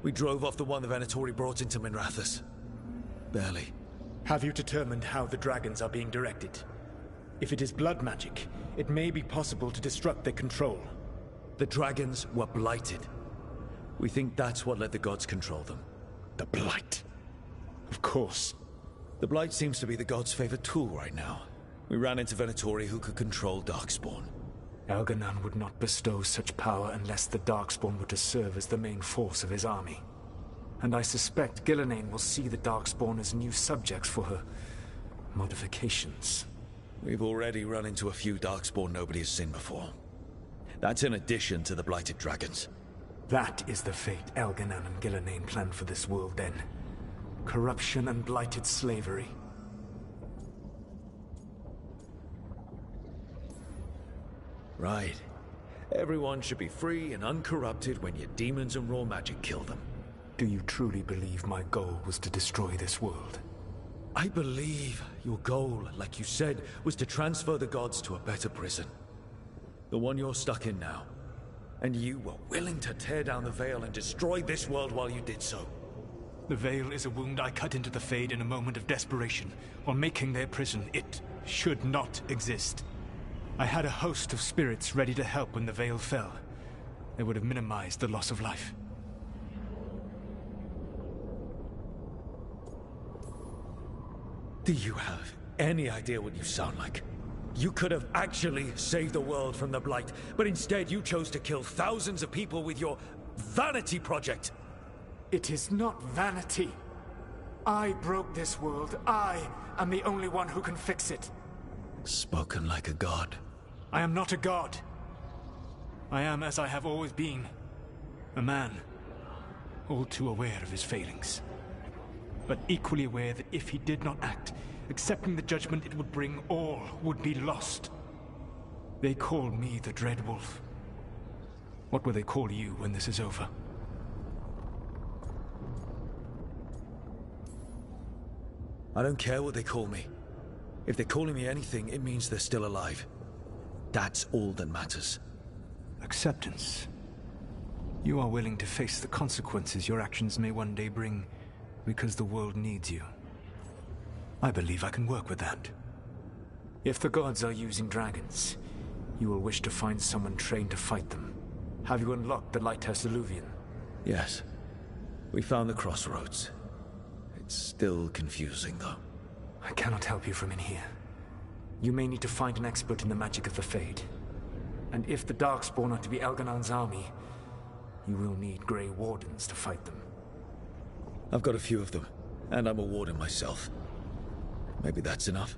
We drove off the one the Venatori brought into Minrathous. Barely. Have you determined how the dragons are being directed? If it is blood magic, it may be possible to disrupt their control. The dragons were blighted. We think that's what let the gods control them. The blight? Of course. The blight seems to be the gods' favorite tool right now. We ran into Venatori who could control Darkspawn. Elganan would not bestow such power unless the Darkspawn were to serve as the main force of his army. And I suspect Gillenane will see the Darkspawn as new subjects for her modifications. We've already run into a few Darkspawn nobody has seen before. That's in addition to the blighted dragons. That is the fate Elganan and Gillenane planned for this world then. Corruption and blighted slavery. Right. Everyone should be free and uncorrupted when your demons and raw magic kill them. Do you truly believe my goal was to destroy this world? I believe your goal, like you said, was to transfer the gods to a better prison. The one you're stuck in now. And you were willing to tear down the Veil and destroy this world while you did so. The Veil is a wound I cut into the Fade in a moment of desperation, while making their prison. It should not exist. I had a host of spirits ready to help when the Veil fell. They would have minimized the loss of life. Do you have any idea what you sound like? You could have actually saved the world from the Blight, but instead you chose to kill thousands of people with your vanity project. It is not vanity. I broke this world. I am the only one who can fix it. Spoken like a god. I am not a god. I am as I have always been. A man. All too aware of his failings. But equally aware that if he did not act, accepting the judgment it would bring, all would be lost. They call me the Dread Wolf. What will they call you when this is over? I don't care what they call me. If they're calling me anything, it means they're still alive. That's all that matters. Acceptance. You are willing to face the consequences your actions may one day bring because the world needs you. I believe I can work with that. If the gods are using dragons, you will wish to find someone trained to fight them. Have you unlocked the Lighthouse Illuvian? Yes. We found the crossroads. It's still confusing, though. I cannot help you from in here. You may need to find an expert in the magic of the Fade. And if the Darkspawn are to be Elganan's army, you will need Grey Wardens to fight them. I've got a few of them, and I'm a warden myself. Maybe that's enough?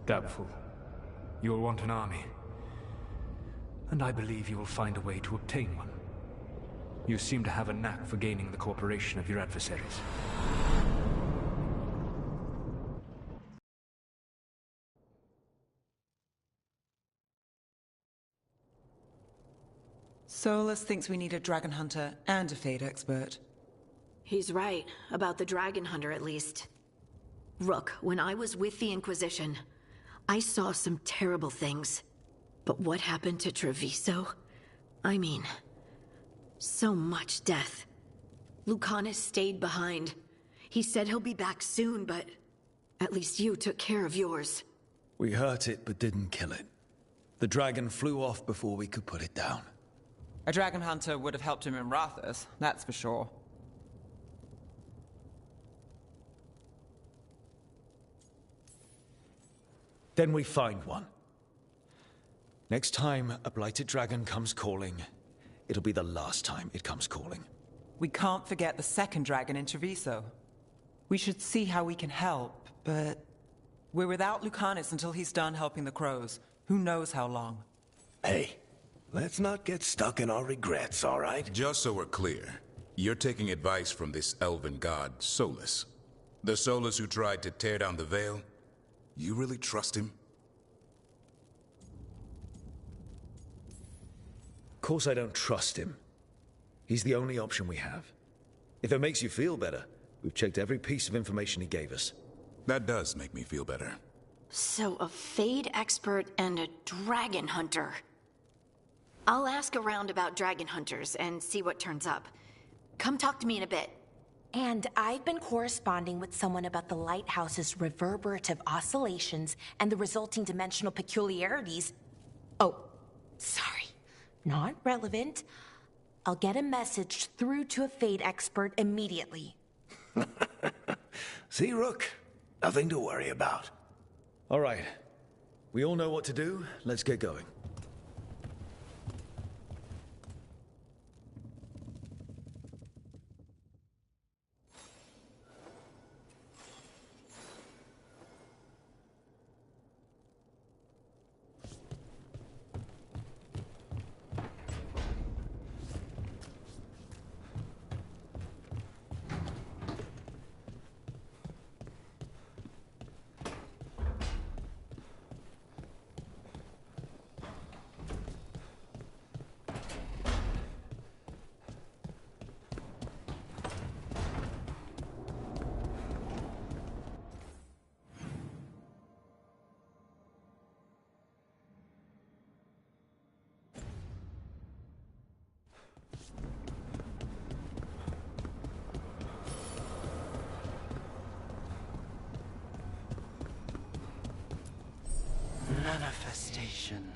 Doubtful. You will want an army. And I believe you will find a way to obtain one. You seem to have a knack for gaining the cooperation of your adversaries. Solus thinks we need a dragon hunter and a Fade expert. He's right, about the dragon hunter at least. Rook, when I was with the Inquisition, I saw some terrible things. But what happened to Treviso? I mean, so much death. Lucanus stayed behind. He said he'll be back soon, but at least you took care of yours. We hurt it, but didn't kill it. The dragon flew off before we could put it down. A dragon hunter would have helped him in Rathus, that's for sure. Then we find one. Next time a blighted dragon comes calling, it'll be the last time it comes calling. We can't forget the second dragon in Treviso. We should see how we can help, But we're without Lucanus until he's done helping the crows. Who knows how long? Hey, let's not get stuck in our regrets, all right? Just so we're clear, you're taking advice from this elven god, Solus. The Solus who tried to tear down the Veil? You really trust him? Of course I don't trust him. He's the only option we have. If it makes you feel better, we've checked every piece of information he gave us. That does make me feel better. So, a Fade expert and a dragon hunter. I'll ask around about dragon hunters and see what turns up. Come talk to me in a bit. And I've been corresponding with someone about the lighthouse's reverberative oscillations and the resulting dimensional peculiarities. Oh, sorry. Not relevant. I'll get a message through to a Fade expert immediately. See, Rook? Nothing to worry about. All right. We all know what to do. Let's get going. Manifestation.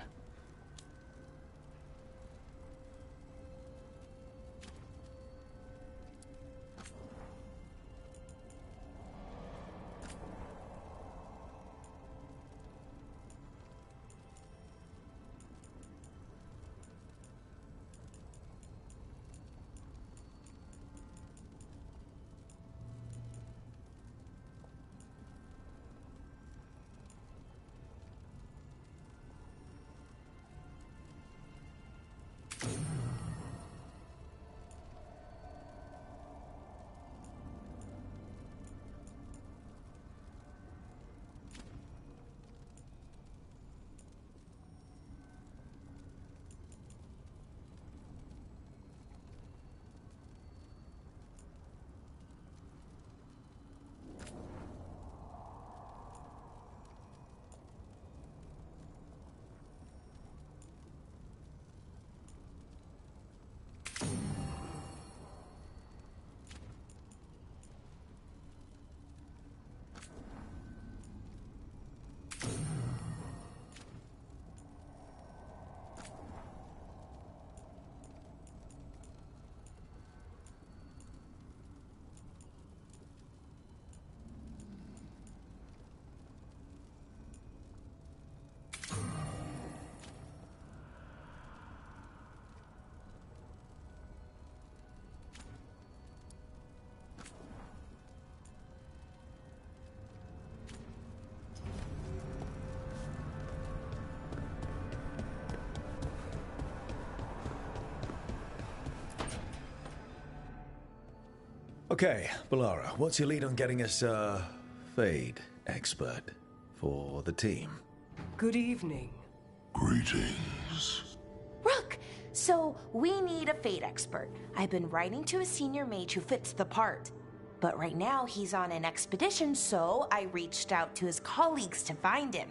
Okay, Bellara, what's your lead on getting us a Fade expert for the team? Good evening. Greetings. Rook! So, we need a Fade expert. I've been writing to a senior mage who fits the part. But right now, he's on an expedition, so I reached out to his colleagues to find him.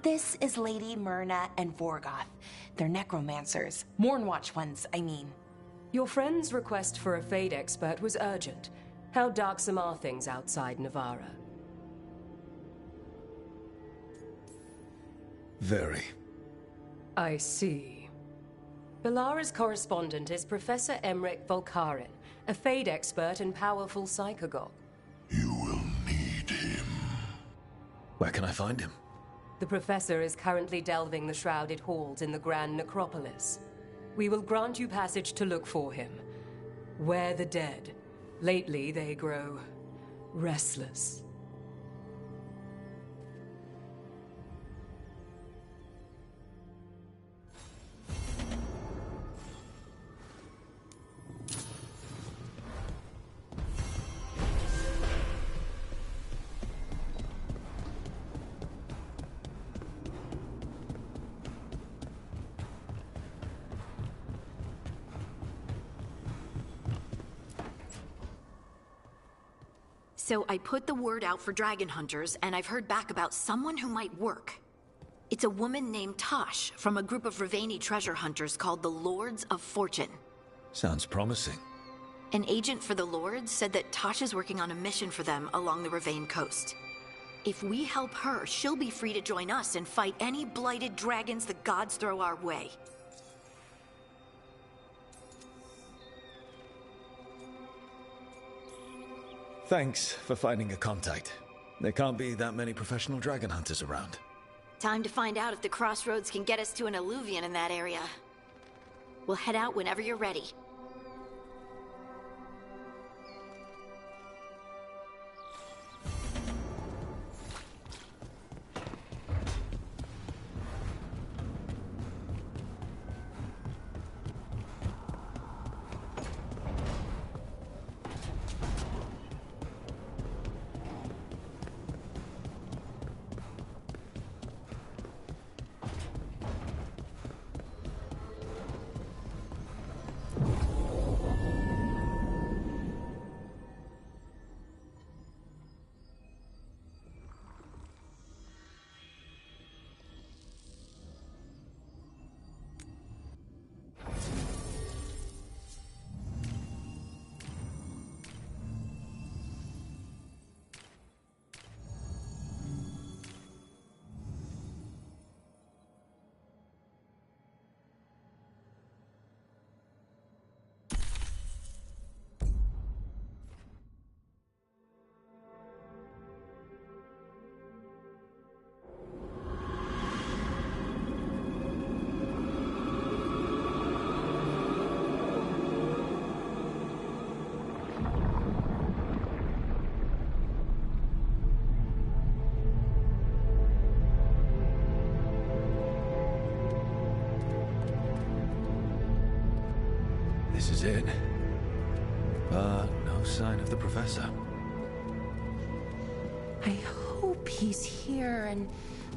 This is Lady Myrna and Vorgoth. They're necromancers. Mournwatch ones, I mean. Your friend's request for a Fade expert was urgent. How darksome are things outside Navarra? Very. I see. Bellara's correspondent is Professor Emmerich Volkarin, a Fade expert and powerful psychagogue. You will need him. Where can I find him? The Professor is currently delving the shrouded halls in the Grand Necropolis. We will grant you passage to look for him. Where the dead. Lately, they grow restless. So I put the word out for dragon hunters, and I've heard back about someone who might work. It's a woman named Tosh from a group of Ravani treasure hunters called the Lords of Fortune. Sounds promising. An agent for the Lords said that Tosh is working on a mission for them along the Ravane coast. If we help her, she'll be free to join us and fight any blighted dragons the gods throw our way. Thanks for finding a contact. There can't be that many professional dragon hunters around. Time to find out if the crossroads can get us to an alluvion in that area. We'll head out whenever you're ready. This is it. But no sign of the professor. I hope he's here and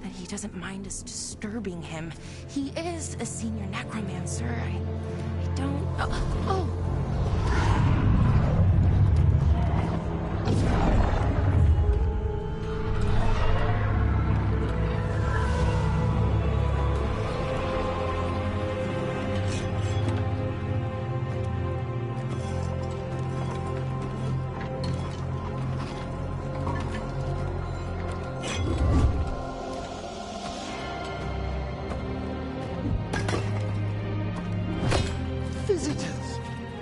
that he doesn't mind us disturbing him. He is a senior necromancer. I don't... Oh!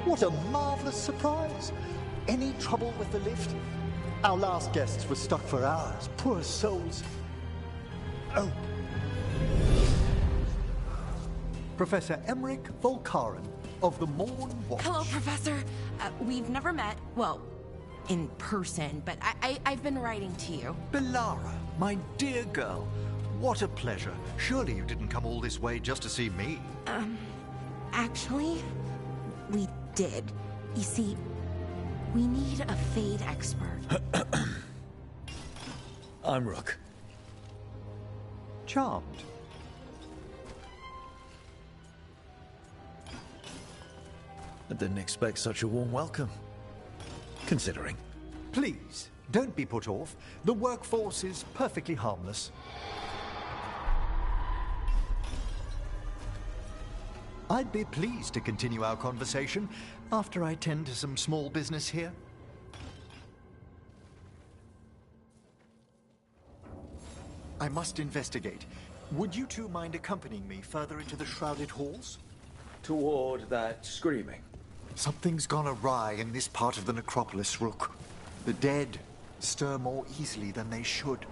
What a marvelous surprise. Any trouble with the lift? Our last guests were stuck for hours. Poor souls. Oh. Professor Emmerich Volkaren of the Morn Watch. Hello, Professor. We've never met. Well, in person, but I've been writing to you. Belara, my dear girl. What a pleasure. Surely you didn't come all this way just to see me. Actually, we did. You see, we need a Fade expert. I'm Rook. Charmed. I didn't expect such a warm welcome. Considering. Please, don't be put off. The workforce is perfectly harmless. I'd be pleased to continue our conversation after I tend to some small business here. I must investigate. Would you two mind accompanying me further into the shrouded halls? Toward that screaming. Something's gone awry in this part of the necropolis, Rook. The dead stir more easily than they should.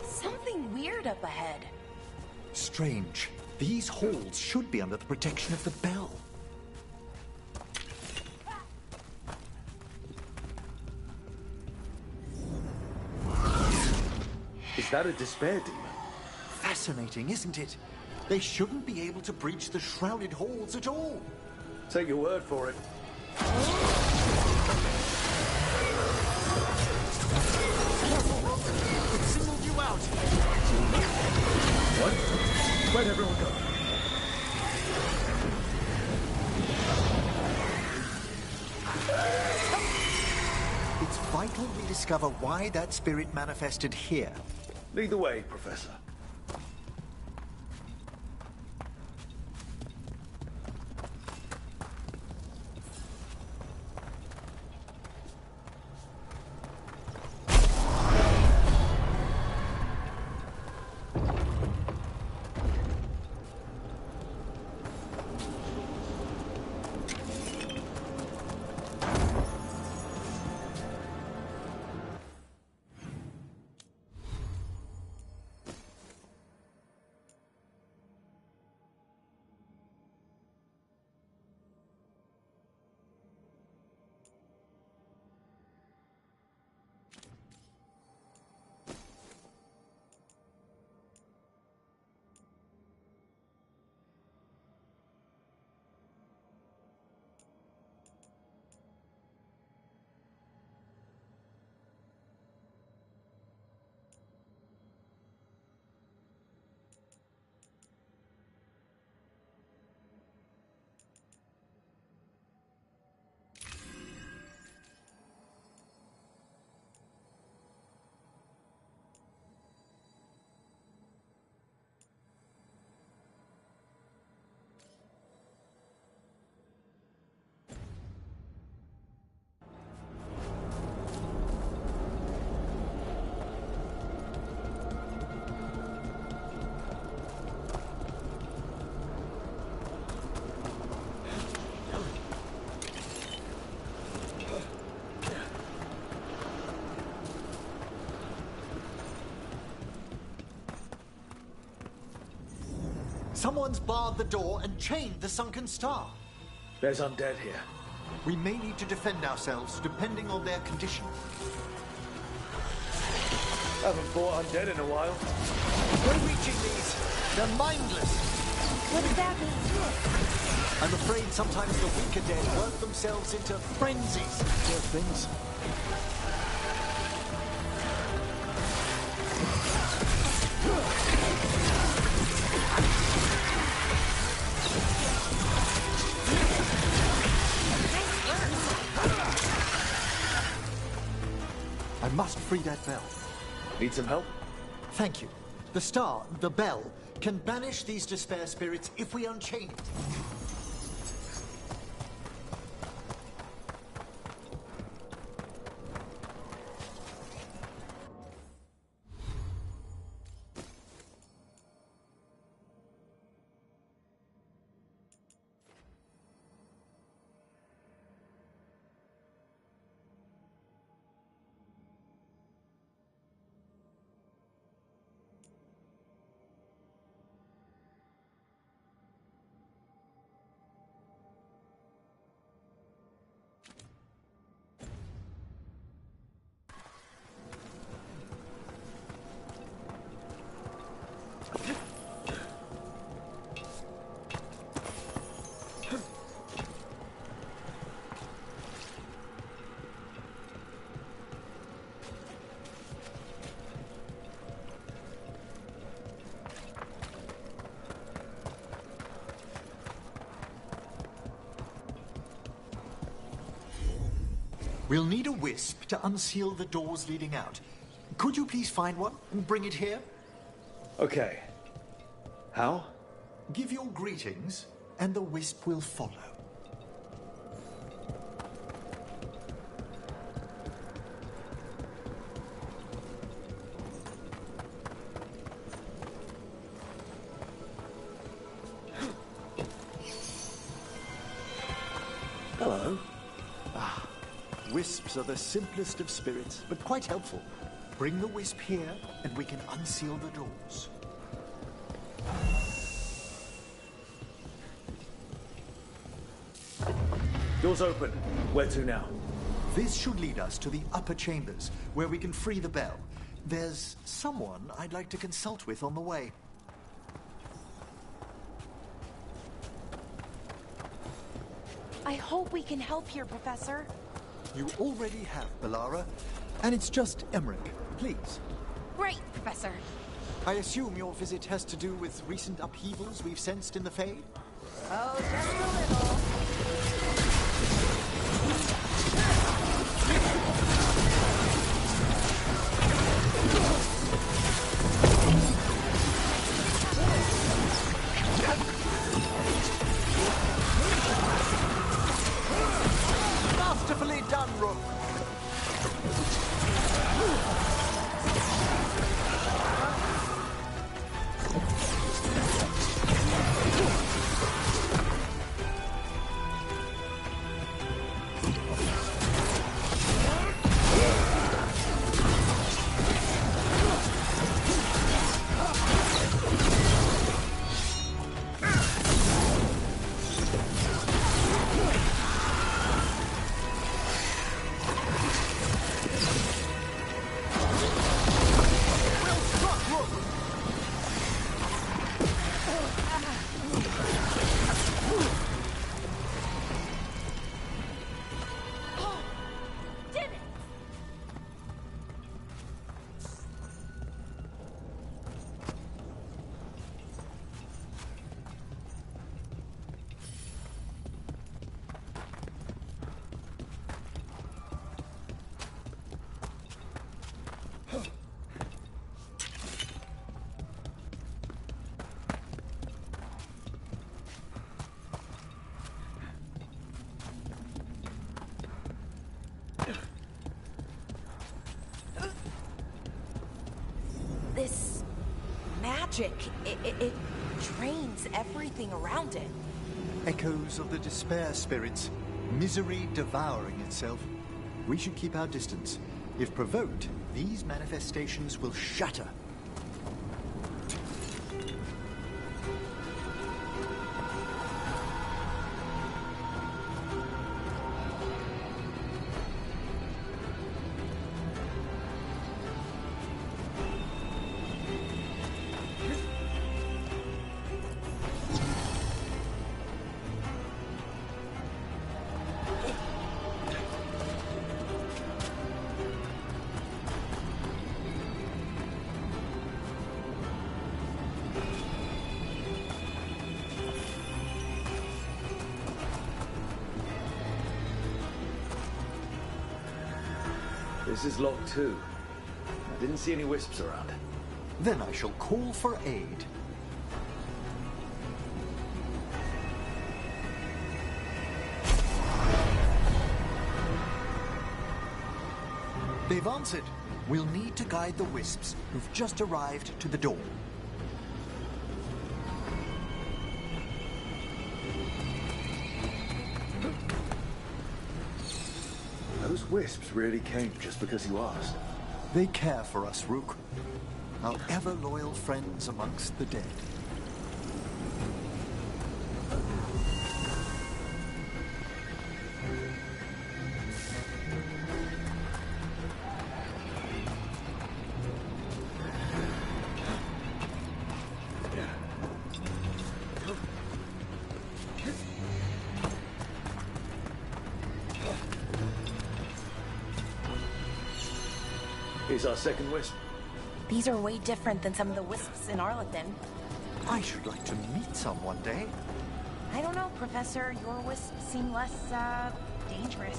Something weird up ahead. Strange. These halls should be under the protection of the bell. Is that a despair demon? Fascinating, isn't it? They shouldn't be able to breach the shrouded halls at all. Take your word for it. out! What? Where'd everyone go? It's vital we discover why that spirit manifested here. Lead the way, Professor. Someone's barred the door and chained the sunken star. There's undead here. We may need to defend ourselves, depending on their condition. Haven't fought undead in a while. We're reaching these. They're mindless. What does that mean? I'm afraid sometimes the weaker dead work themselves into frenzies. Poor things. I must free that bell. Need some help? Thank you. The star, the bell, can banish these despair spirits if we unchain it. We'll need a wisp to unseal the doors leading out. Could you please find one and bring it here? Okay. How? Give your greetings, and the wisp will follow. Hello. Wisps are the simplest of spirits, but quite helpful. Bring the wisp here, and we can unseal the doors. Doors open. Where to now? This should lead us to the upper chambers, where we can free the bell. There's someone I'd like to consult with on the way. I hope we can help here, Professor. You already have, Bellara. And it's just Emmerich. Please. great, Professor. I assume your visit has to do with recent upheavals we've sensed in the Fade? Oh, just a little. Masterfully done, Rook. This magic, it drains everything around it. Echoes of the despair spirits, misery devouring itself. We should keep our distance. If provoked, these manifestations will shatter. This is locked too. I didn't see any wisps around. Then I shall call for aid. They've answered. We'll need to guide the wisps who've just arrived to the door. Those wisps really came just because you asked. They care for us, Rook. Our ever-loyal friends amongst the dead. Here's our second wisp. These are way different than some of the wisps in Arlington. I should like to meet some one day. I don't know, Professor. Your wisps seem less, dangerous.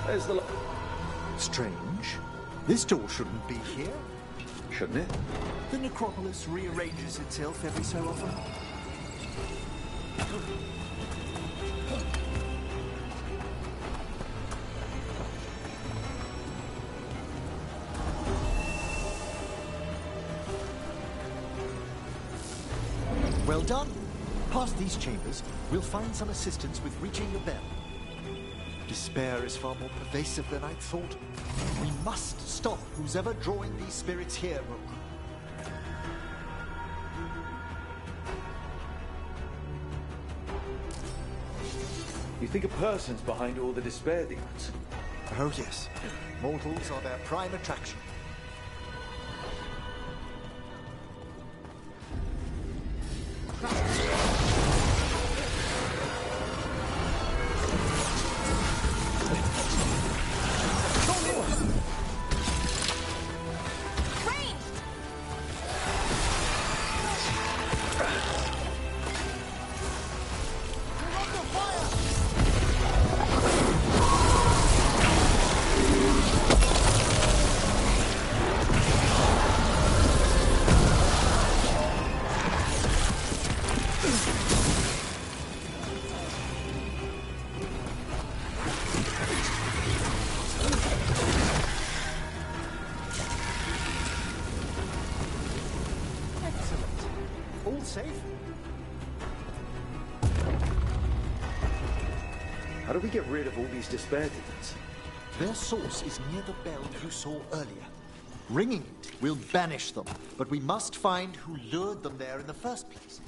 There's the Strange. This door shouldn't be here. Shouldn't it? The necropolis rearranges itself every so often. Well done. Past these chambers, we'll find some assistance with reaching the bell. Despair is far more pervasive than I'd thought. We must stop who's ever drawing these spirits here, Rook. You think a person's behind all the despair demons? Oh yes. Mortals are their prime attraction. All safe? How do we get rid of all these despair demons? Their source is near the bell you saw earlier. Ringing it will banish them, but we must find who lured them there in the first place.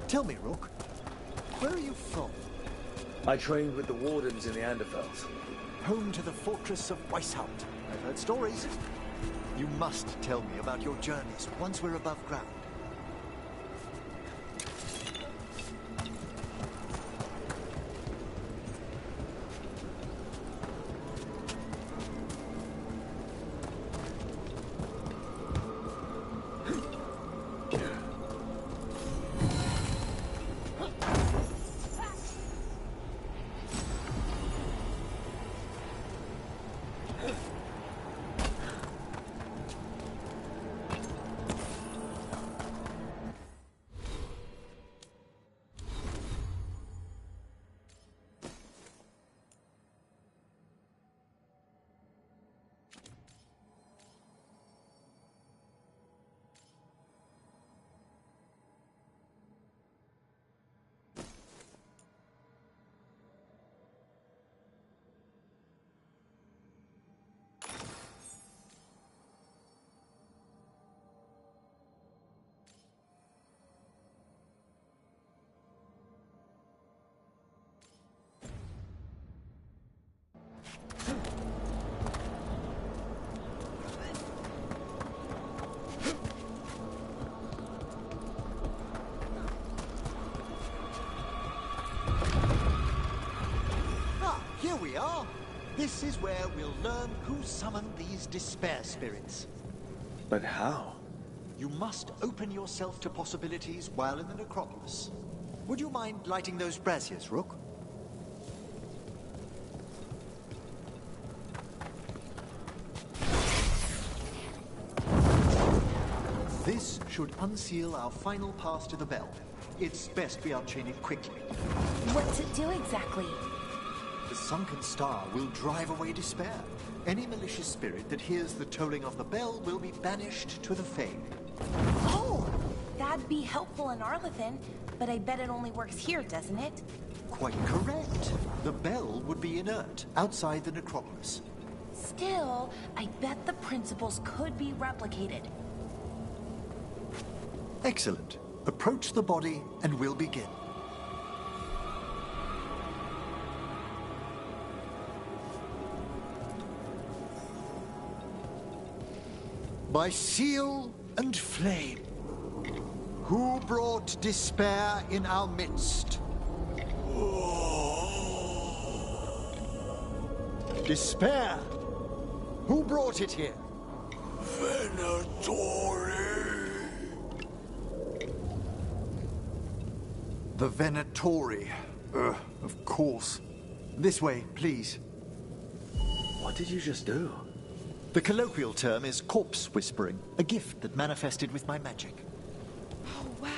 Tell me, Rook, where are you from? I trained with the Wardens in the Anderfels. Home to the fortress of Weishaupt. I've heard stories. You must tell me about your journeys once we're above ground. Here we are. This is where we'll learn who summoned these despair spirits. But how? You must open yourself to possibilities while in the necropolis. Would you mind lighting those braziers, Rook? should unseal our final pass to the bell. It's best we unchain it quickly. What's it do exactly? The sunken star will drive away despair. Any malicious spirit that hears the tolling of the bell will be banished to the Fade. Oh, that'd be helpful in Arlethan, but I bet it only works here, doesn't it? Quite correct. The bell would be inert, outside the necropolis. Still, I bet the principles could be replicated. Excellent. Approach the body and we'll begin. By seal and flame, who brought despair in our midst? Despair! Who brought it here? Venatori! The Venatori. Of course. This way, please. What did you just do? The colloquial term is corpse whispering, a gift that manifested with my magic. Oh, wow.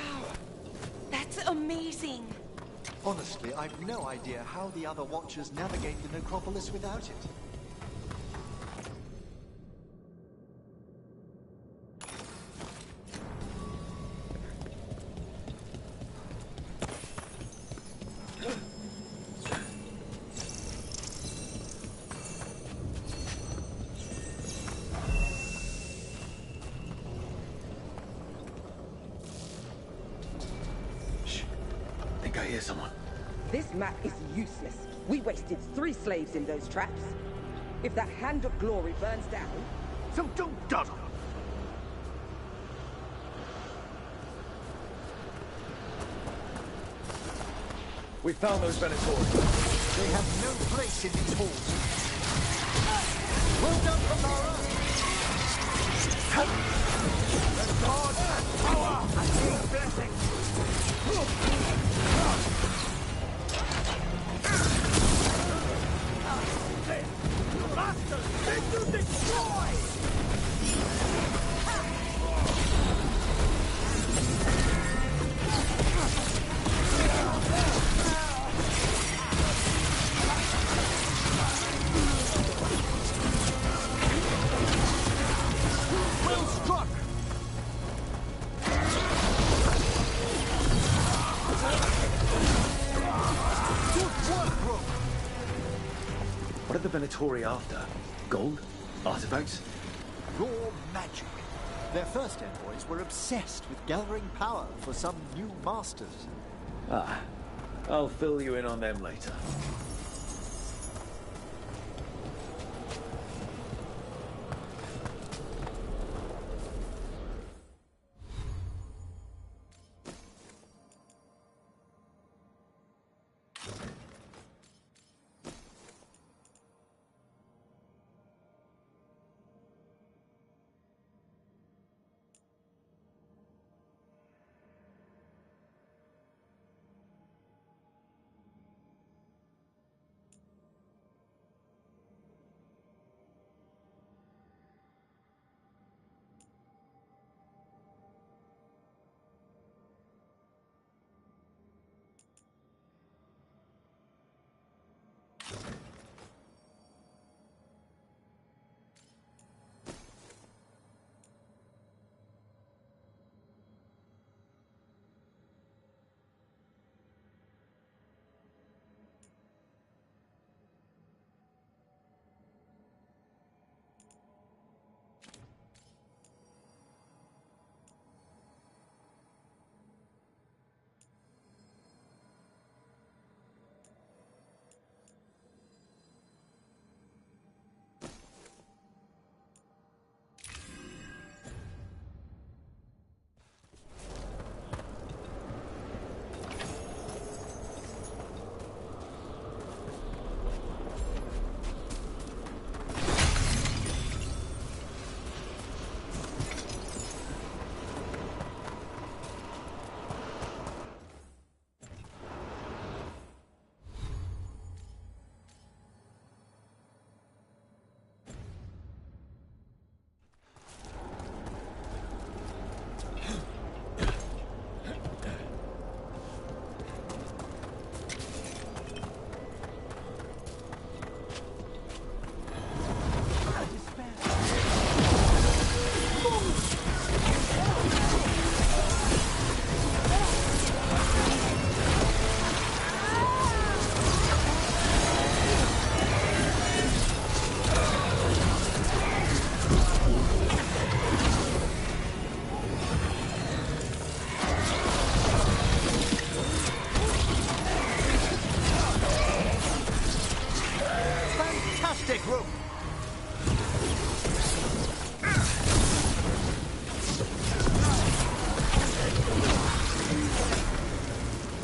That's amazing. Honestly, I've no idea how the other Watchers navigate the necropolis without it. I hear someone. This map is useless. We wasted 3 slaves in those traps. If that Hand of Glory burns down... So don't dawdle! We found those Venatori. They have no place in these halls. Well done, Valara! The god has power! And his blessing! Masters, they do destroy! Well struck! Good work, Rook! What are the Venatori after? Gold? Artifacts? Raw magic. Their first envoys were obsessed with gathering power for some new masters. Ah, I'll fill you in on them later.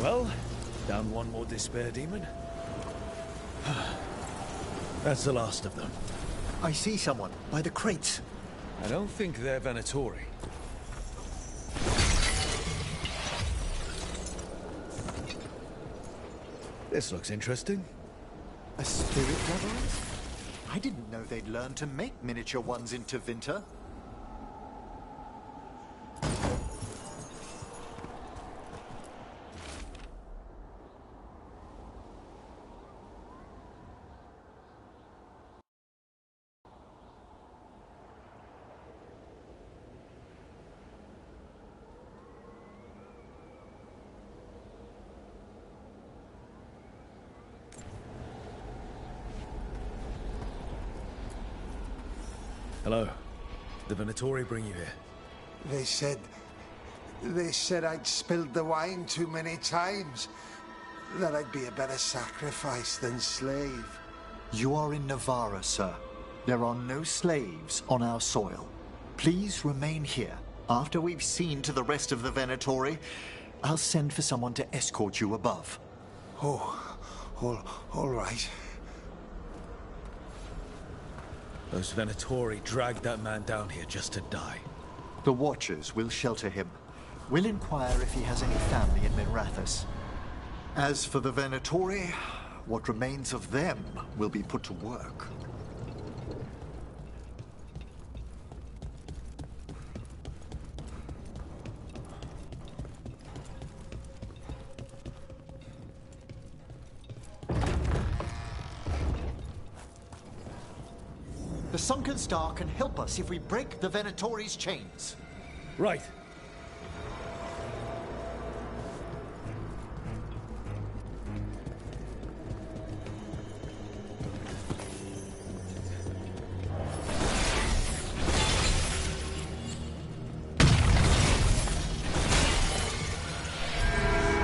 Well, down one more despair demon. That's the last of them. I see someone by the crates. I don't think they're Venatori. This looks interesting. A spirit labyrinth? I didn't know they'd learned to make miniature ones in Tevinter. Hello. Did the Venatori bring you here? They said I'd spilled the wine too many times. That I'd be a better sacrifice than slave. You are in Navarra, sir. There are no slaves on our soil. Please remain here. After we've seen to the rest of the Venatori, I'll send for someone to escort you above. Oh, all right. Those Venatori dragged that man down here just to die. The Watchers will shelter him. We'll inquire if he has any family in Minrathous. As for the Venatori, what remains of them will be put to work. The Sunken Star can help us if we break the Venatori's chains. Right.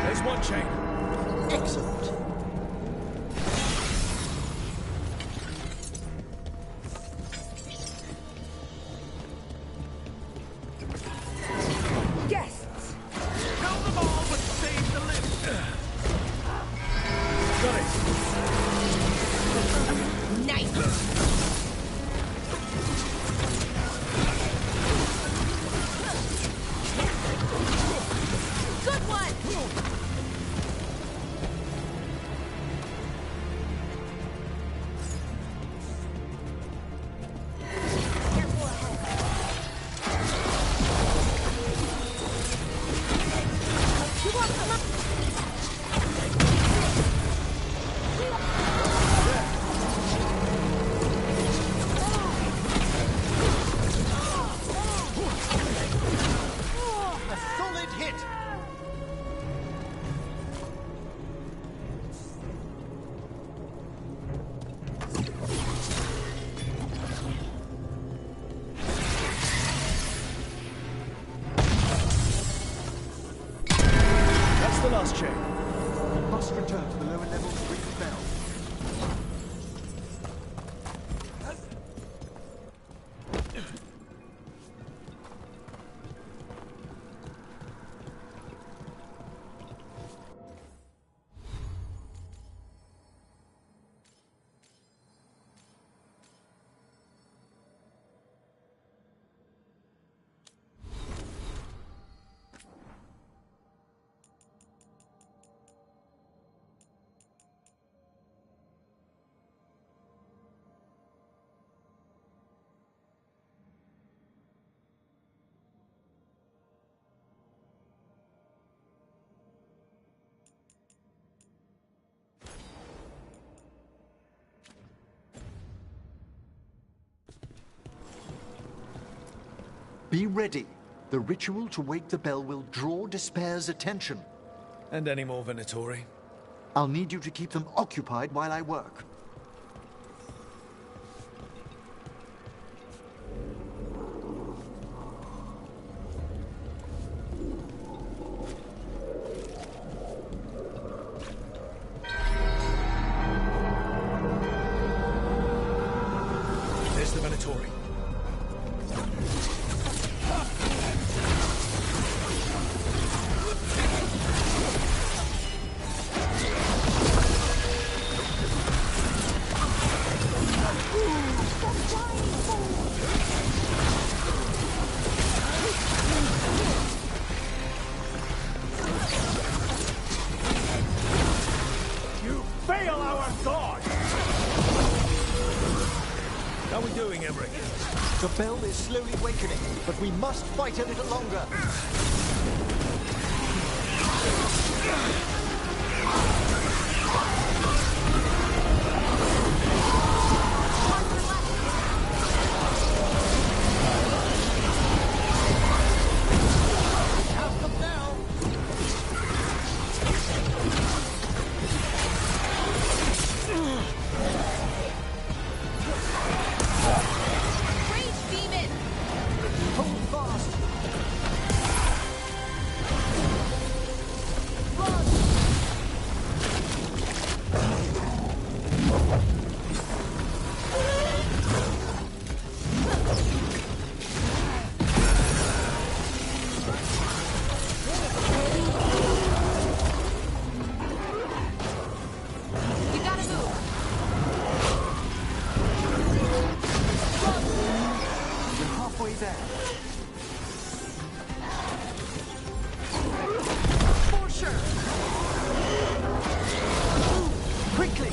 There's one chain. Excellent. Be ready. The ritual to wake the bell will draw Despair's attention. And any more Venatori? I'll need you to keep them occupied while I work. There's the Venatori. Hail our god! How are we doing, Emmerich? The bell is slowly wakening, but we must fight a little longer. Have them now. Rage demon! Hold fast. You gotta move. You're halfway there. For sure. Quickly!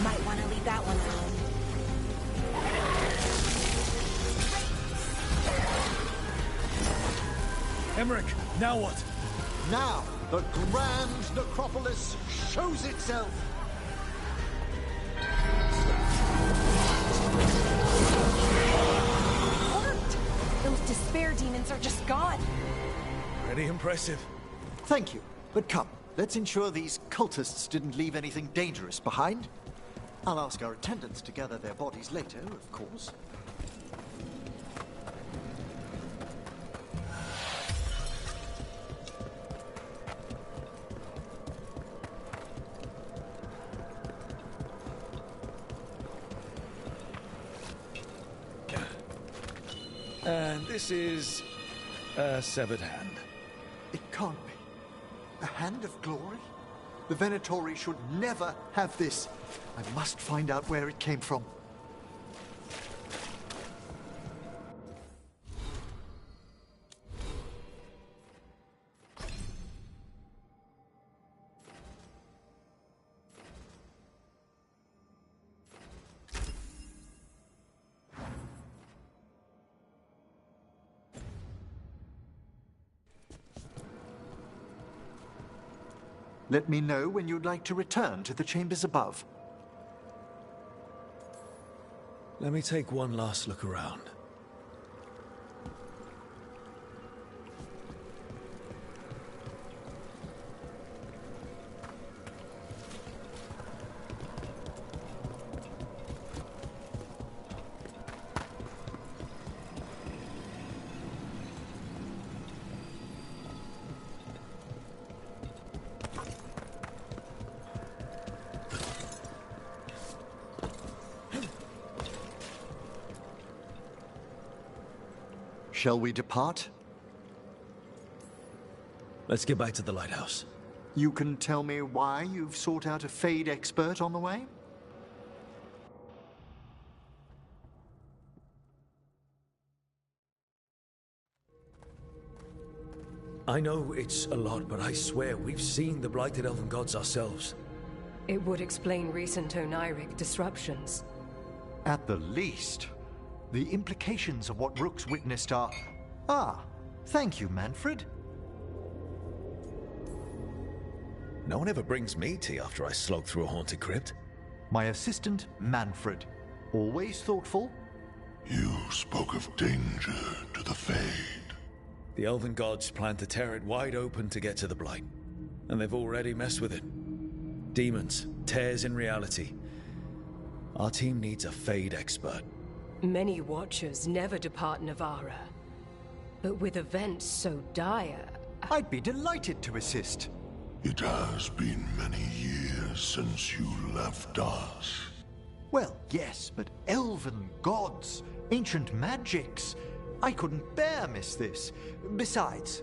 Might want to leave that one alone. Emmerich, now what? Now, the grand necropolis shows itself. Worked! Those despair demons are just gone. Pretty impressive. Thank you. But come, let's ensure these cultists didn't leave anything dangerous behind. I'll ask our attendants to gather their bodies later, of course. And this is a severed hand. It can't be. A hand of glory? The Venatori should never have this. I must find out where it came from. Let me know when you'd like to return to the chambers above. Let me take one last look around. Shall we depart? Let's get back to the lighthouse. You can tell me why you've sought out a Fade expert on the way? I know it's a lot, but I swear we've seen the blighted elven gods ourselves. It would explain recent Oniric disruptions. At the least. The implications of what Rook's witnessed are... Ah, thank you, Manfred. No one ever brings me tea after I slog through a haunted crypt. My assistant, Manfred. Always thoughtful. You spoke of danger to the Fade. The Elven gods plan to tear it wide open to get to the Blight. And they've already messed with it. Demons, tears in reality. Our team needs a Fade expert. Many Watchers never depart Navarra. But with events so dire... I'd be delighted to assist. It has been many years since you left us. Well, yes, but elven gods, ancient magics. I couldn't bear miss this. Besides,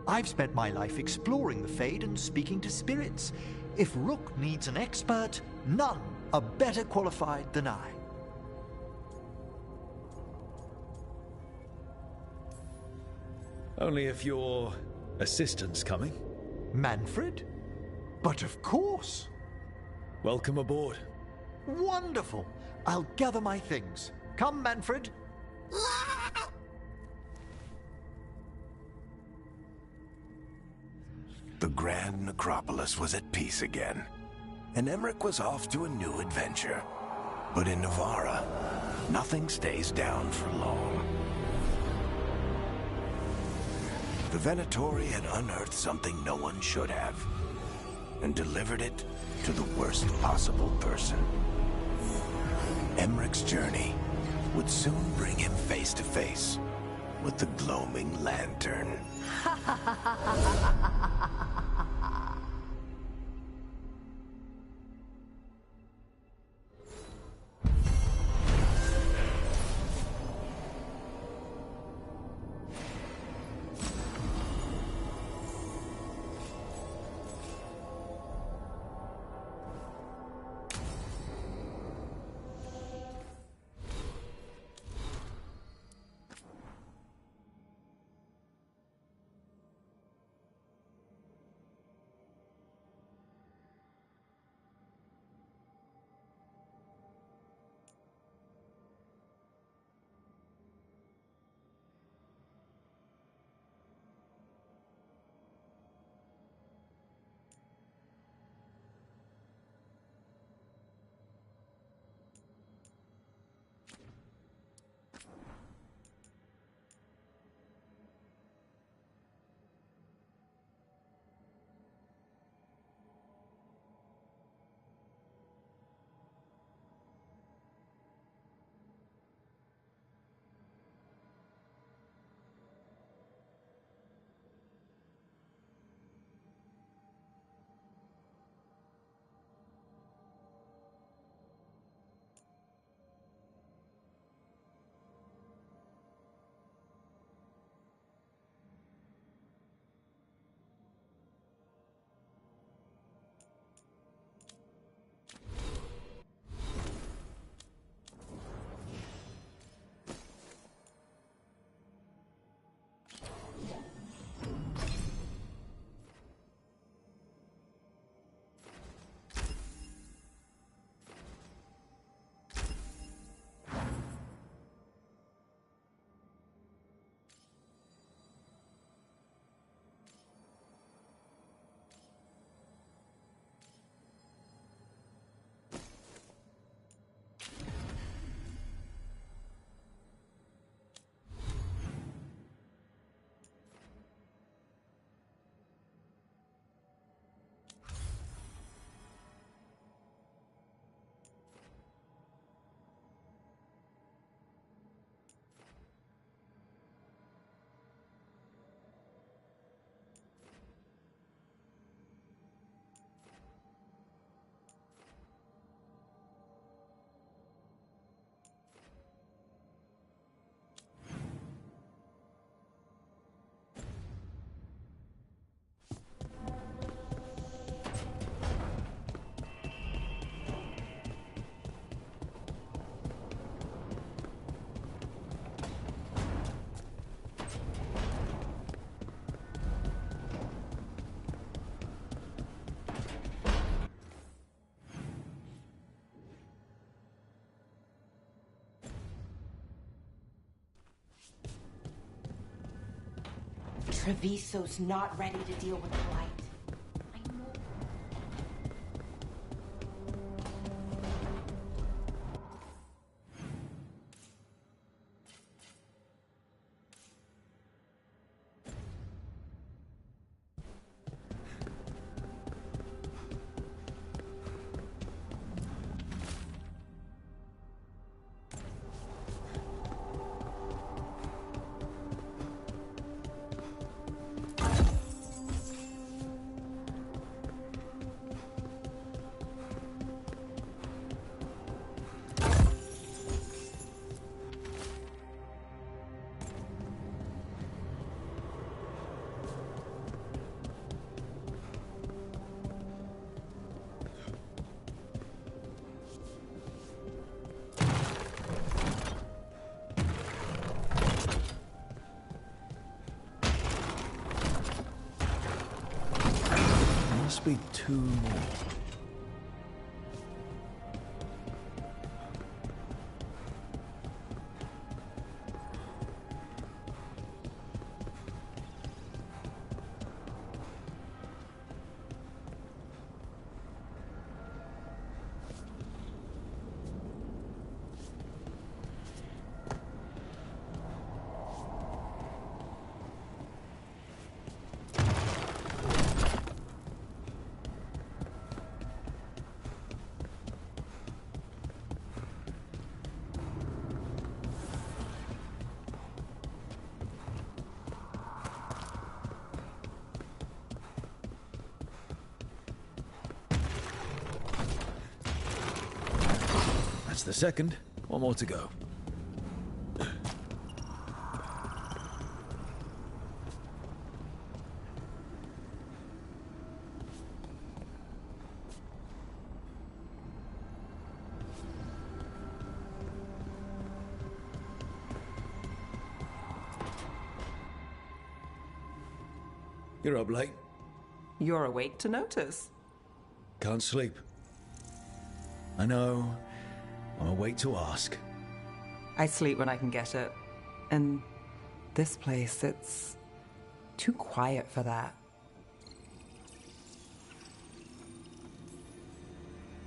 I've spent my life exploring the Fade and speaking to spirits. If Rook needs an expert, none are better qualified than I. Only if your assistant's coming. Manfred? But of course. Welcome aboard. Wonderful. I'll gather my things. Come, Manfred. The Grand Necropolis was at peace again, and Emmerich was off to a new adventure. But in Navarra, nothing stays down for long. The Venatori had unearthed something no one should have, and delivered it to the worst possible person. Emmerich's journey would soon bring him face to face with the gloaming lantern. Treviso's not ready to deal with Blight. Must be two more. That's the second. One more to go. You're up late. You're awake to notice. Can't sleep. I know. I'm awake to ask. I sleep when I can get it. And this place, it's too quiet for that.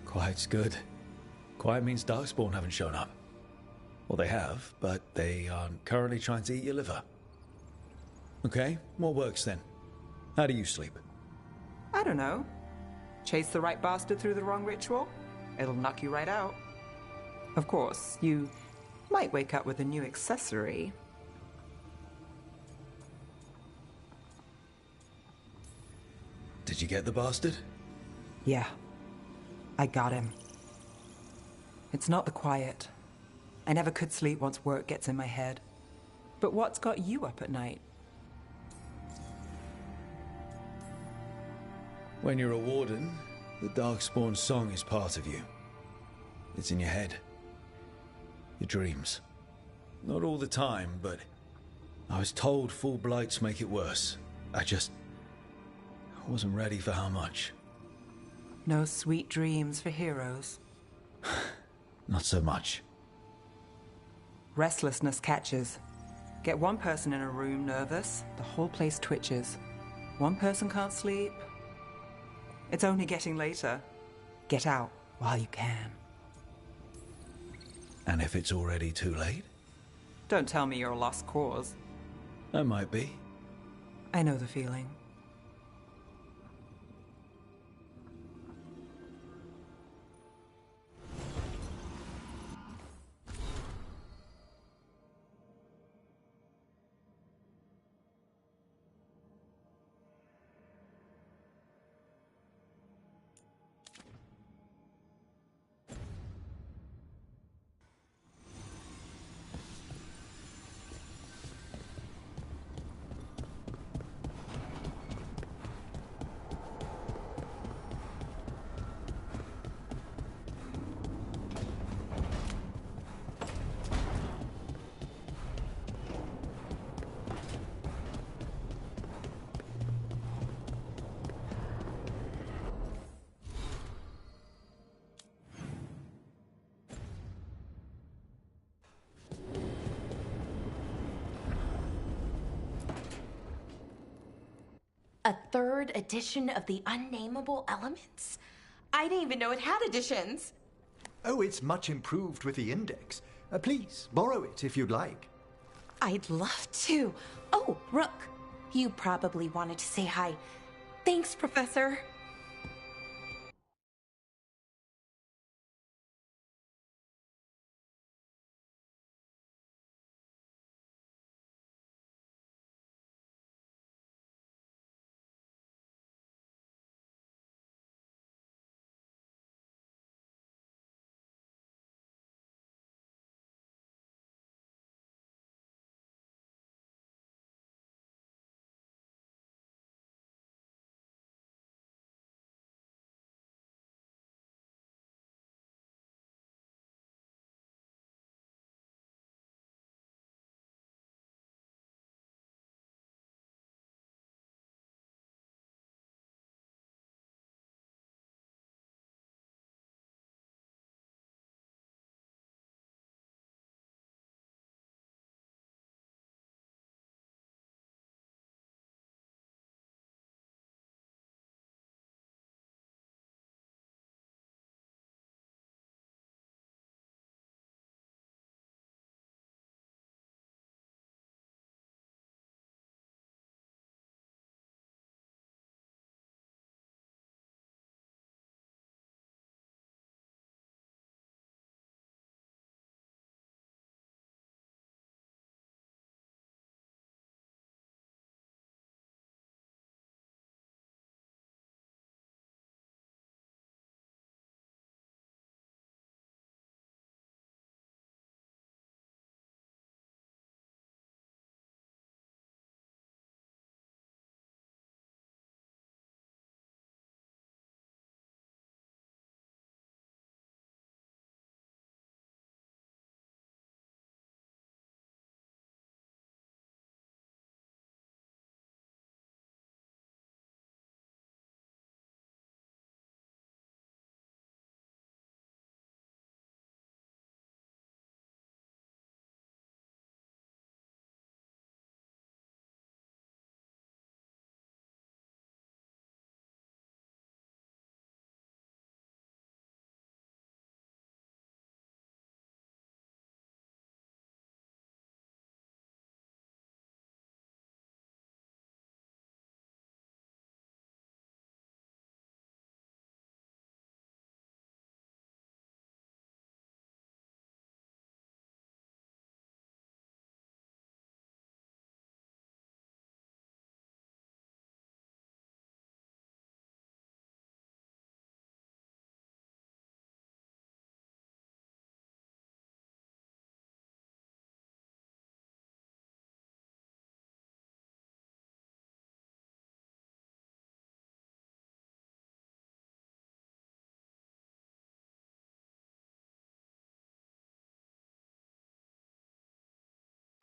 Quiet's good. Quiet means Darkspawn haven't shown up. Well, they have, but they aren't currently trying to eat your liver. Okay, what works then? How do you sleep? I don't know. Chase the right bastard through the wrong ritual? It'll knock you right out. Of course, you might wake up with a new accessory. Did you get the bastard? Yeah, I got him. It's not the quiet. I never could sleep once work gets in my head. But what's got you up at night? When you're a warden, the Darkspawn song is part of you. It's in your head. Your dreams. Not all the time, but I was told full blights make it worse. I wasn't ready for how much. No sweet dreams for heroes. Not so much. Restlessness catches. Get one person in a room nervous, the whole place twitches. One person can't sleep. It's only getting later. Get out while you can. And if it's already too late? Don't tell me you're a lost cause. I might be. I know the feeling. A third edition of the Unnameable Elements? I didn't even know it had editions. Oh, it's much improved with the index. Please, borrow it if you'd like. I'd love to. Oh, Rook, you probably wanted to say hi. Thanks, Professor.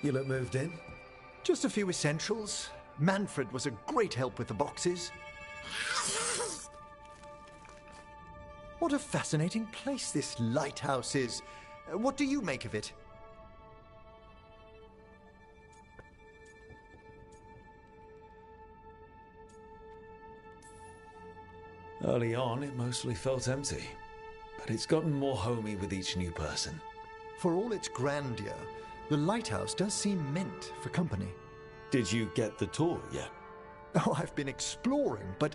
You look moved in. Just a few essentials. Manfred was a great help with the boxes. What a fascinating place this lighthouse is. What do you make of it? Early on, it mostly felt empty, but it's gotten more homey with each new person. For all its grandeur, the lighthouse does seem meant for company. Did you get the tour yet? Oh, I've been exploring, but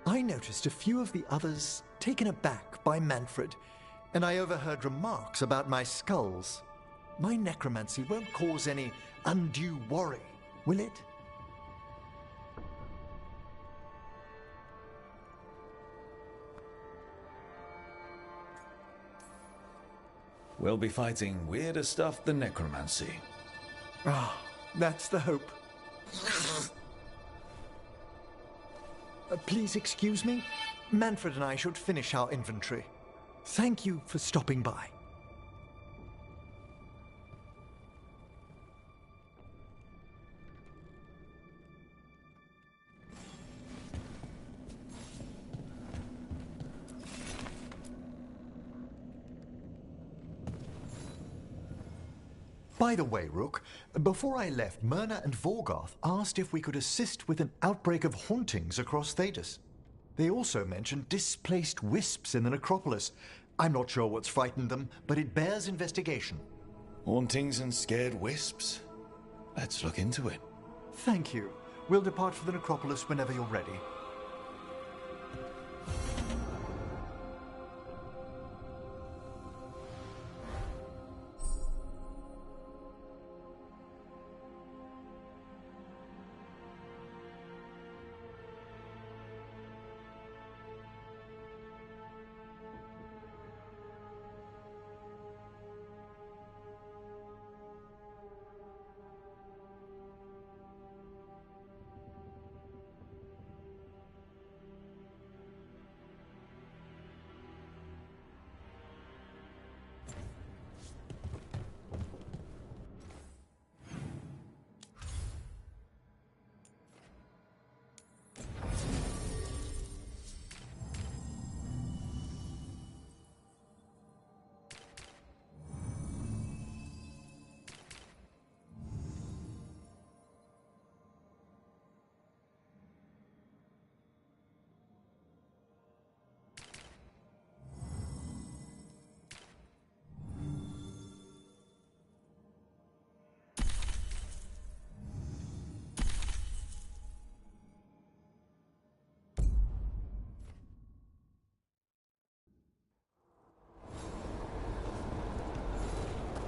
I noticed a few of the others taken aback by Manfred, and I overheard remarks about my skulls. My necromancy won't cause any undue worry, will it? We'll be fighting weirder stuff than necromancy. Ah, that's the hope. Please excuse me. Manfred and I should finish our inventory. Thank you for stopping by. By the way, Rook, before I left, Myrna and Vorgoth asked if we could assist with an outbreak of hauntings across Thedas. They also mentioned displaced wisps in the necropolis. I'm not sure what's frightened them, but it bears investigation. Hauntings and scared wisps? Let's look into it. Thank you. We'll depart for the necropolis whenever you're ready.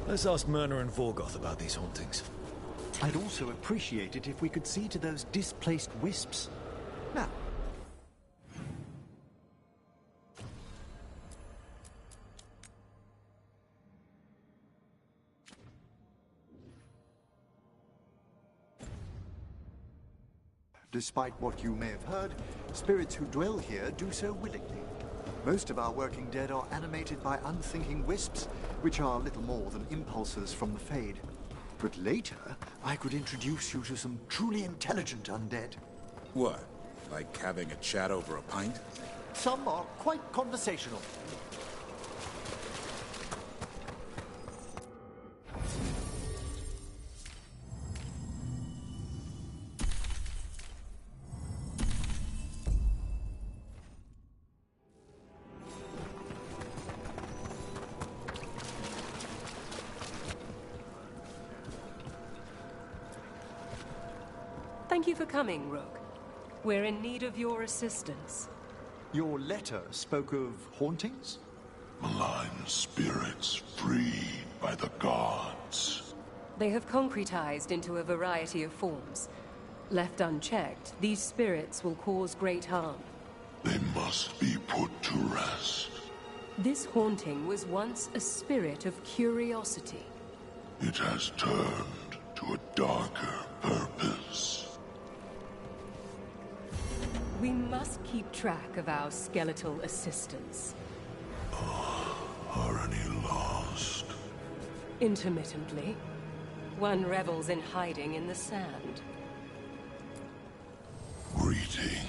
Let's ask Myrna and Vorgoth about these hauntings. I'd also appreciate it if we could see to those displaced wisps. Now. Despite what you may have heard, spirits who dwell here do so willingly. Most of our working dead are animated by unthinking wisps, which are little more than impulses from the Fade. But later, I could introduce you to some truly intelligent undead. What? Like having a chat over a pint? Some are quite conversational. Thank you for coming, Rook. We're in need of your assistance. Your letter spoke of hauntings? Malign spirits freed by the gods. They have concretized into a variety of forms. Left unchecked, these spirits will cause great harm. They must be put to rest. This haunting was once a spirit of curiosity. It has turned to a darker purpose. We must keep track of our skeletal assistants. Are any lost? Intermittently. One revels in hiding in the sand. Greetings.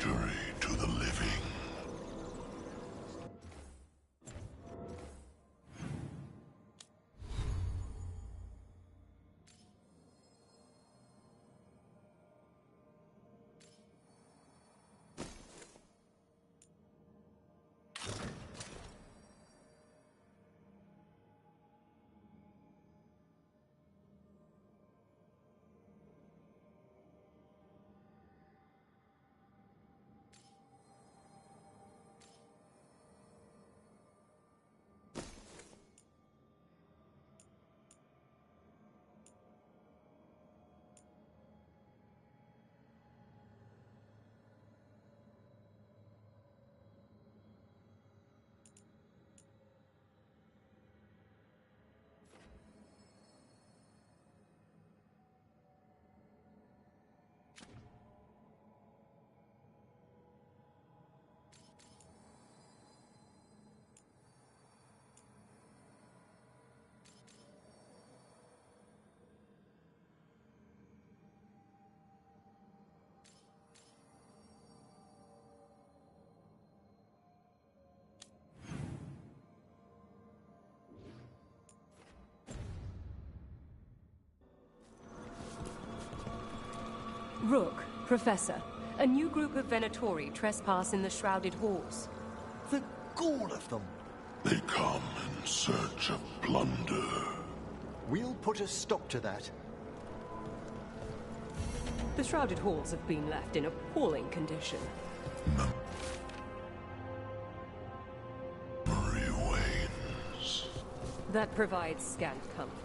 victory to the living. Rook, Professor, a new group of Venatori trespass in the Shrouded Halls. The gall of them! They come in search of plunder. We'll put a stop to that. The Shrouded Halls have been left in appalling condition. Memory wanes. That provides scant comfort.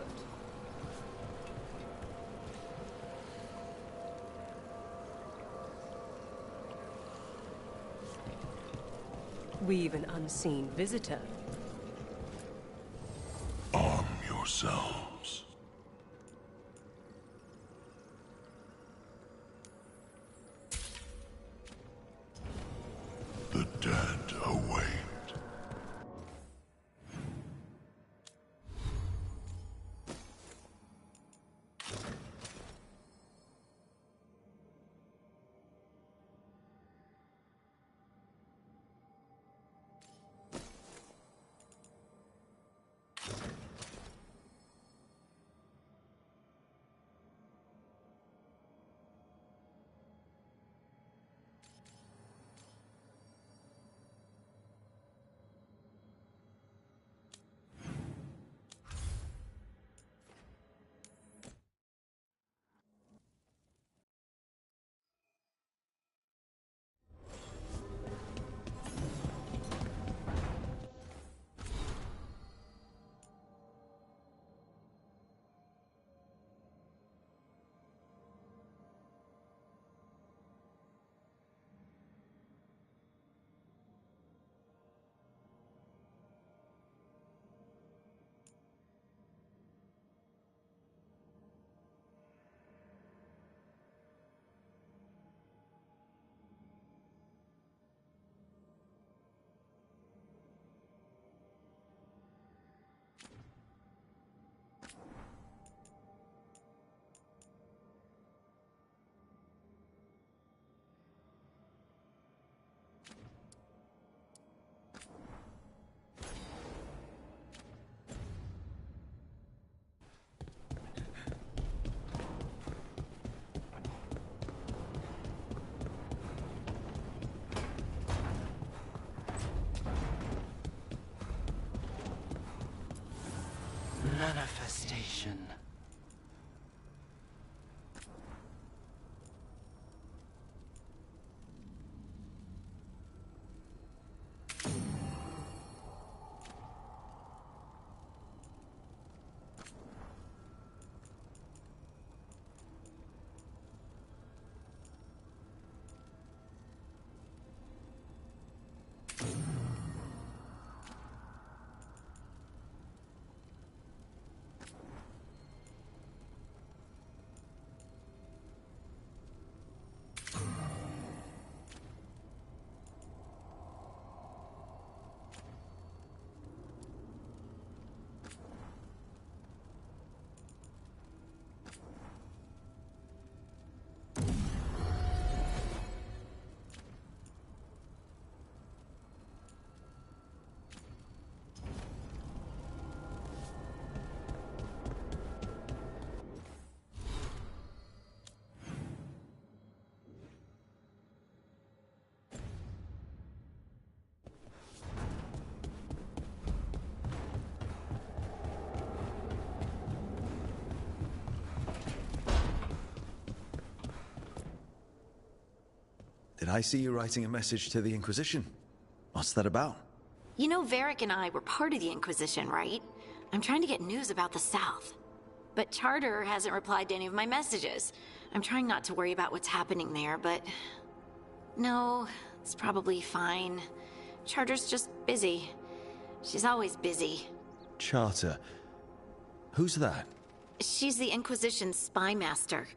We've an unseen visitor. Arm yourselves. The dead await. Manifestation. I see you writing a message to the Inquisition. What's that about? You know, Varric and I were part of the Inquisition, right? I'm trying to get news about the South. But Charter hasn't replied to any of my messages. I'm trying not to worry about what's happening there, but... No, it's probably fine. Charter's just busy. She's always busy. Charter. Who's that? She's the Inquisition's spy master.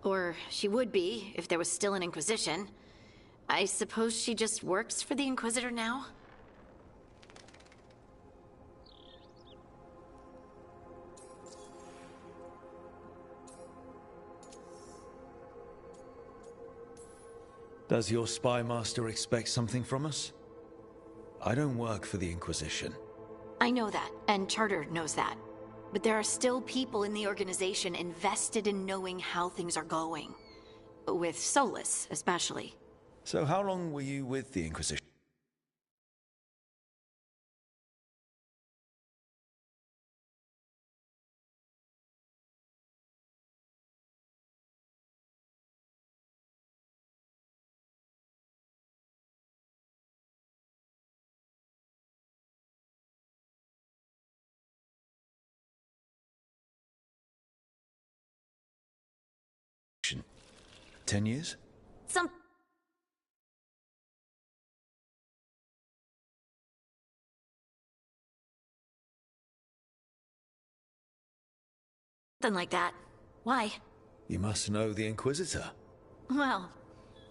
Or she would be, if there was still an Inquisition. I suppose she just works for the Inquisitor now? Does your spy master expect something from us? I don't work for the Inquisition. I know that, and Charter knows that. But there are still people in the organization invested in knowing how things are going. With Solus, especially. So how long were you with the Inquisition? Inquisition? 10 years? Something like that. Why? You must know the Inquisitor. Well,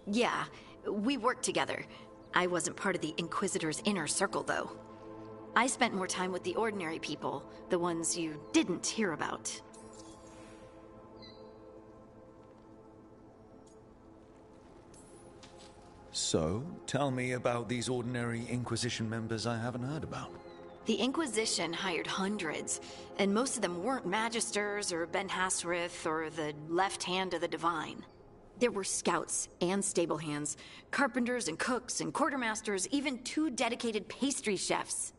yeah, we worked together. I wasn't part of the Inquisitor's inner circle, though. I spent more time with the ordinary people, the ones you didn't hear about. So, tell me about these ordinary Inquisition members I haven't heard about. The Inquisition hired hundreds, and most of them weren't Magisters or Ben Hasrith or the left hand of the Divine. There were scouts and stable hands, carpenters and cooks and quartermasters, even 2 dedicated pastry chefs.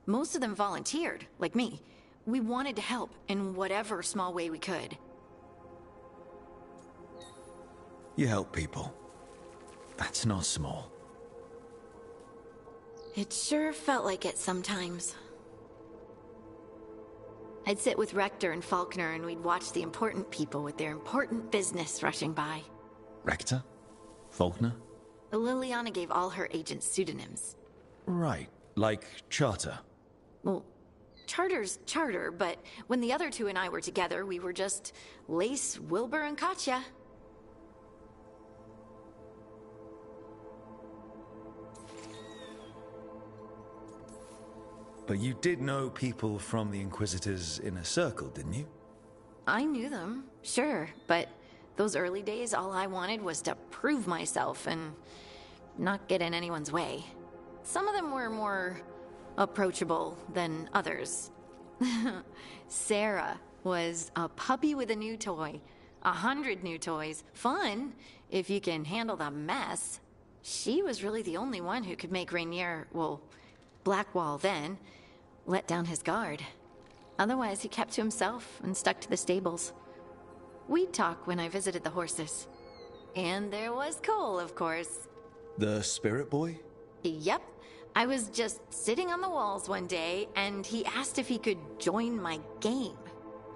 Most of them volunteered, like me. We wanted to help in whatever small way we could. You help people. That's not small. It sure felt like it sometimes. I'd sit with Rector and Faulkner and we'd watch the important people with their important business rushing by. Rector? Faulkner? Liliana gave all her agents pseudonyms. Right, like Charter. Well, Charter's Charter, but when the other 2 and I were together, we were just Lace, Wilbur, and Katya. But you did know people from the Inquisitor's inner circle, didn't you? I knew them, sure, but those early days, all I wanted was to prove myself and not get in anyone's way. Some of them were more approachable than others. Sarah was a puppy with a new toy. 100 new toys. Fun, if you can handle the mess. She was really the only one who could make Rainier, well, Blackwall then, let down his guard. Otherwise, he kept to himself and stuck to the stables. We'd talk when I visited the horses. And there was Cole, of course. The spirit boy? Yep. I was just sitting on the walls one day, and he asked if he could join my game.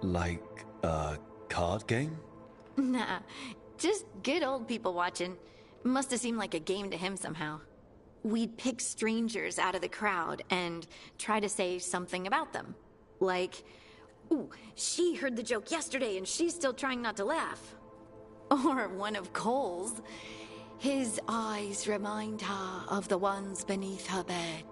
Like a card game? Nah, just good old people watching. Must have seemed like a game to him somehow. We'd pick strangers out of the crowd and try to say something about them. Like, ooh, she heard the joke yesterday and she's still trying not to laugh. Or one of Cole's. His eyes remind her of the ones beneath her bed.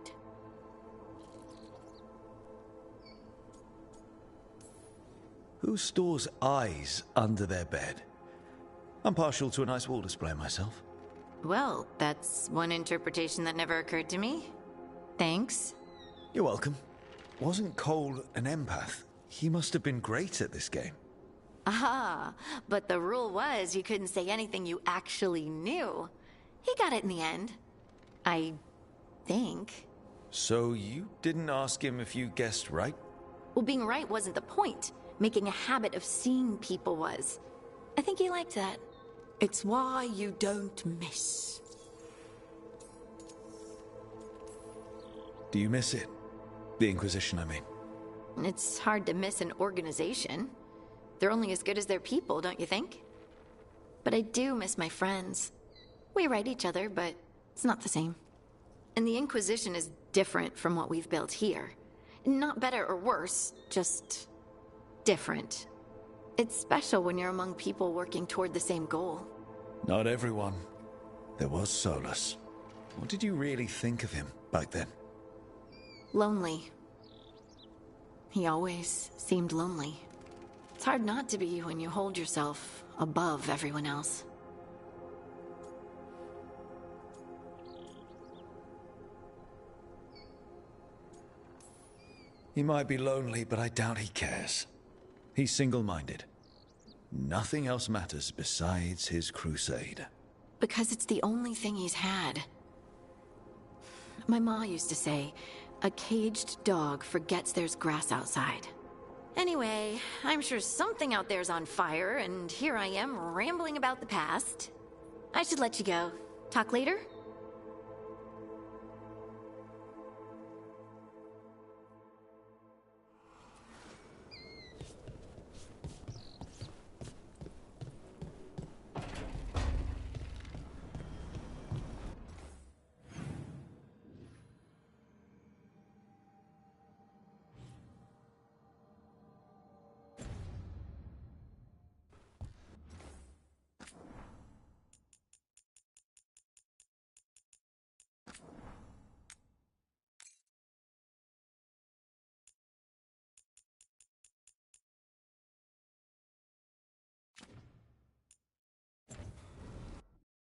Who stores eyes under their bed? I'm partial to a nice wall display myself. Well, that's one interpretation that never occurred to me. Thanks. You're welcome. Wasn't Cole an empath? He must have been great at this game. Ah, but the rule was you couldn't say anything you actually knew. He got it in the end. I think. So you didn't ask him if you guessed right? Well, being right wasn't the point. Making a habit of seeing people was. I think he liked that. It's why you don't miss. Do you miss it? The Inquisition, I mean. It's hard to miss an organization. They're only as good as their people, don't you think? But I do miss my friends. We write each other, but it's not the same. And the Inquisition is different from what we've built here. Not better or worse, just different. It's special when you're among people working toward the same goal. Not everyone. There was Solus. What did you really think of him back then? Lonely. He always seemed lonely. It's hard not to be when you hold yourself above everyone else. He might be lonely, but I doubt he cares. He's single-minded. Nothing else matters besides his crusade. Because it's the only thing he's had. My ma used to say, a caged dog forgets there's grass outside. Anyway, I'm sure something out there's on fire, and here I am rambling about the past. I should let you go. Talk later?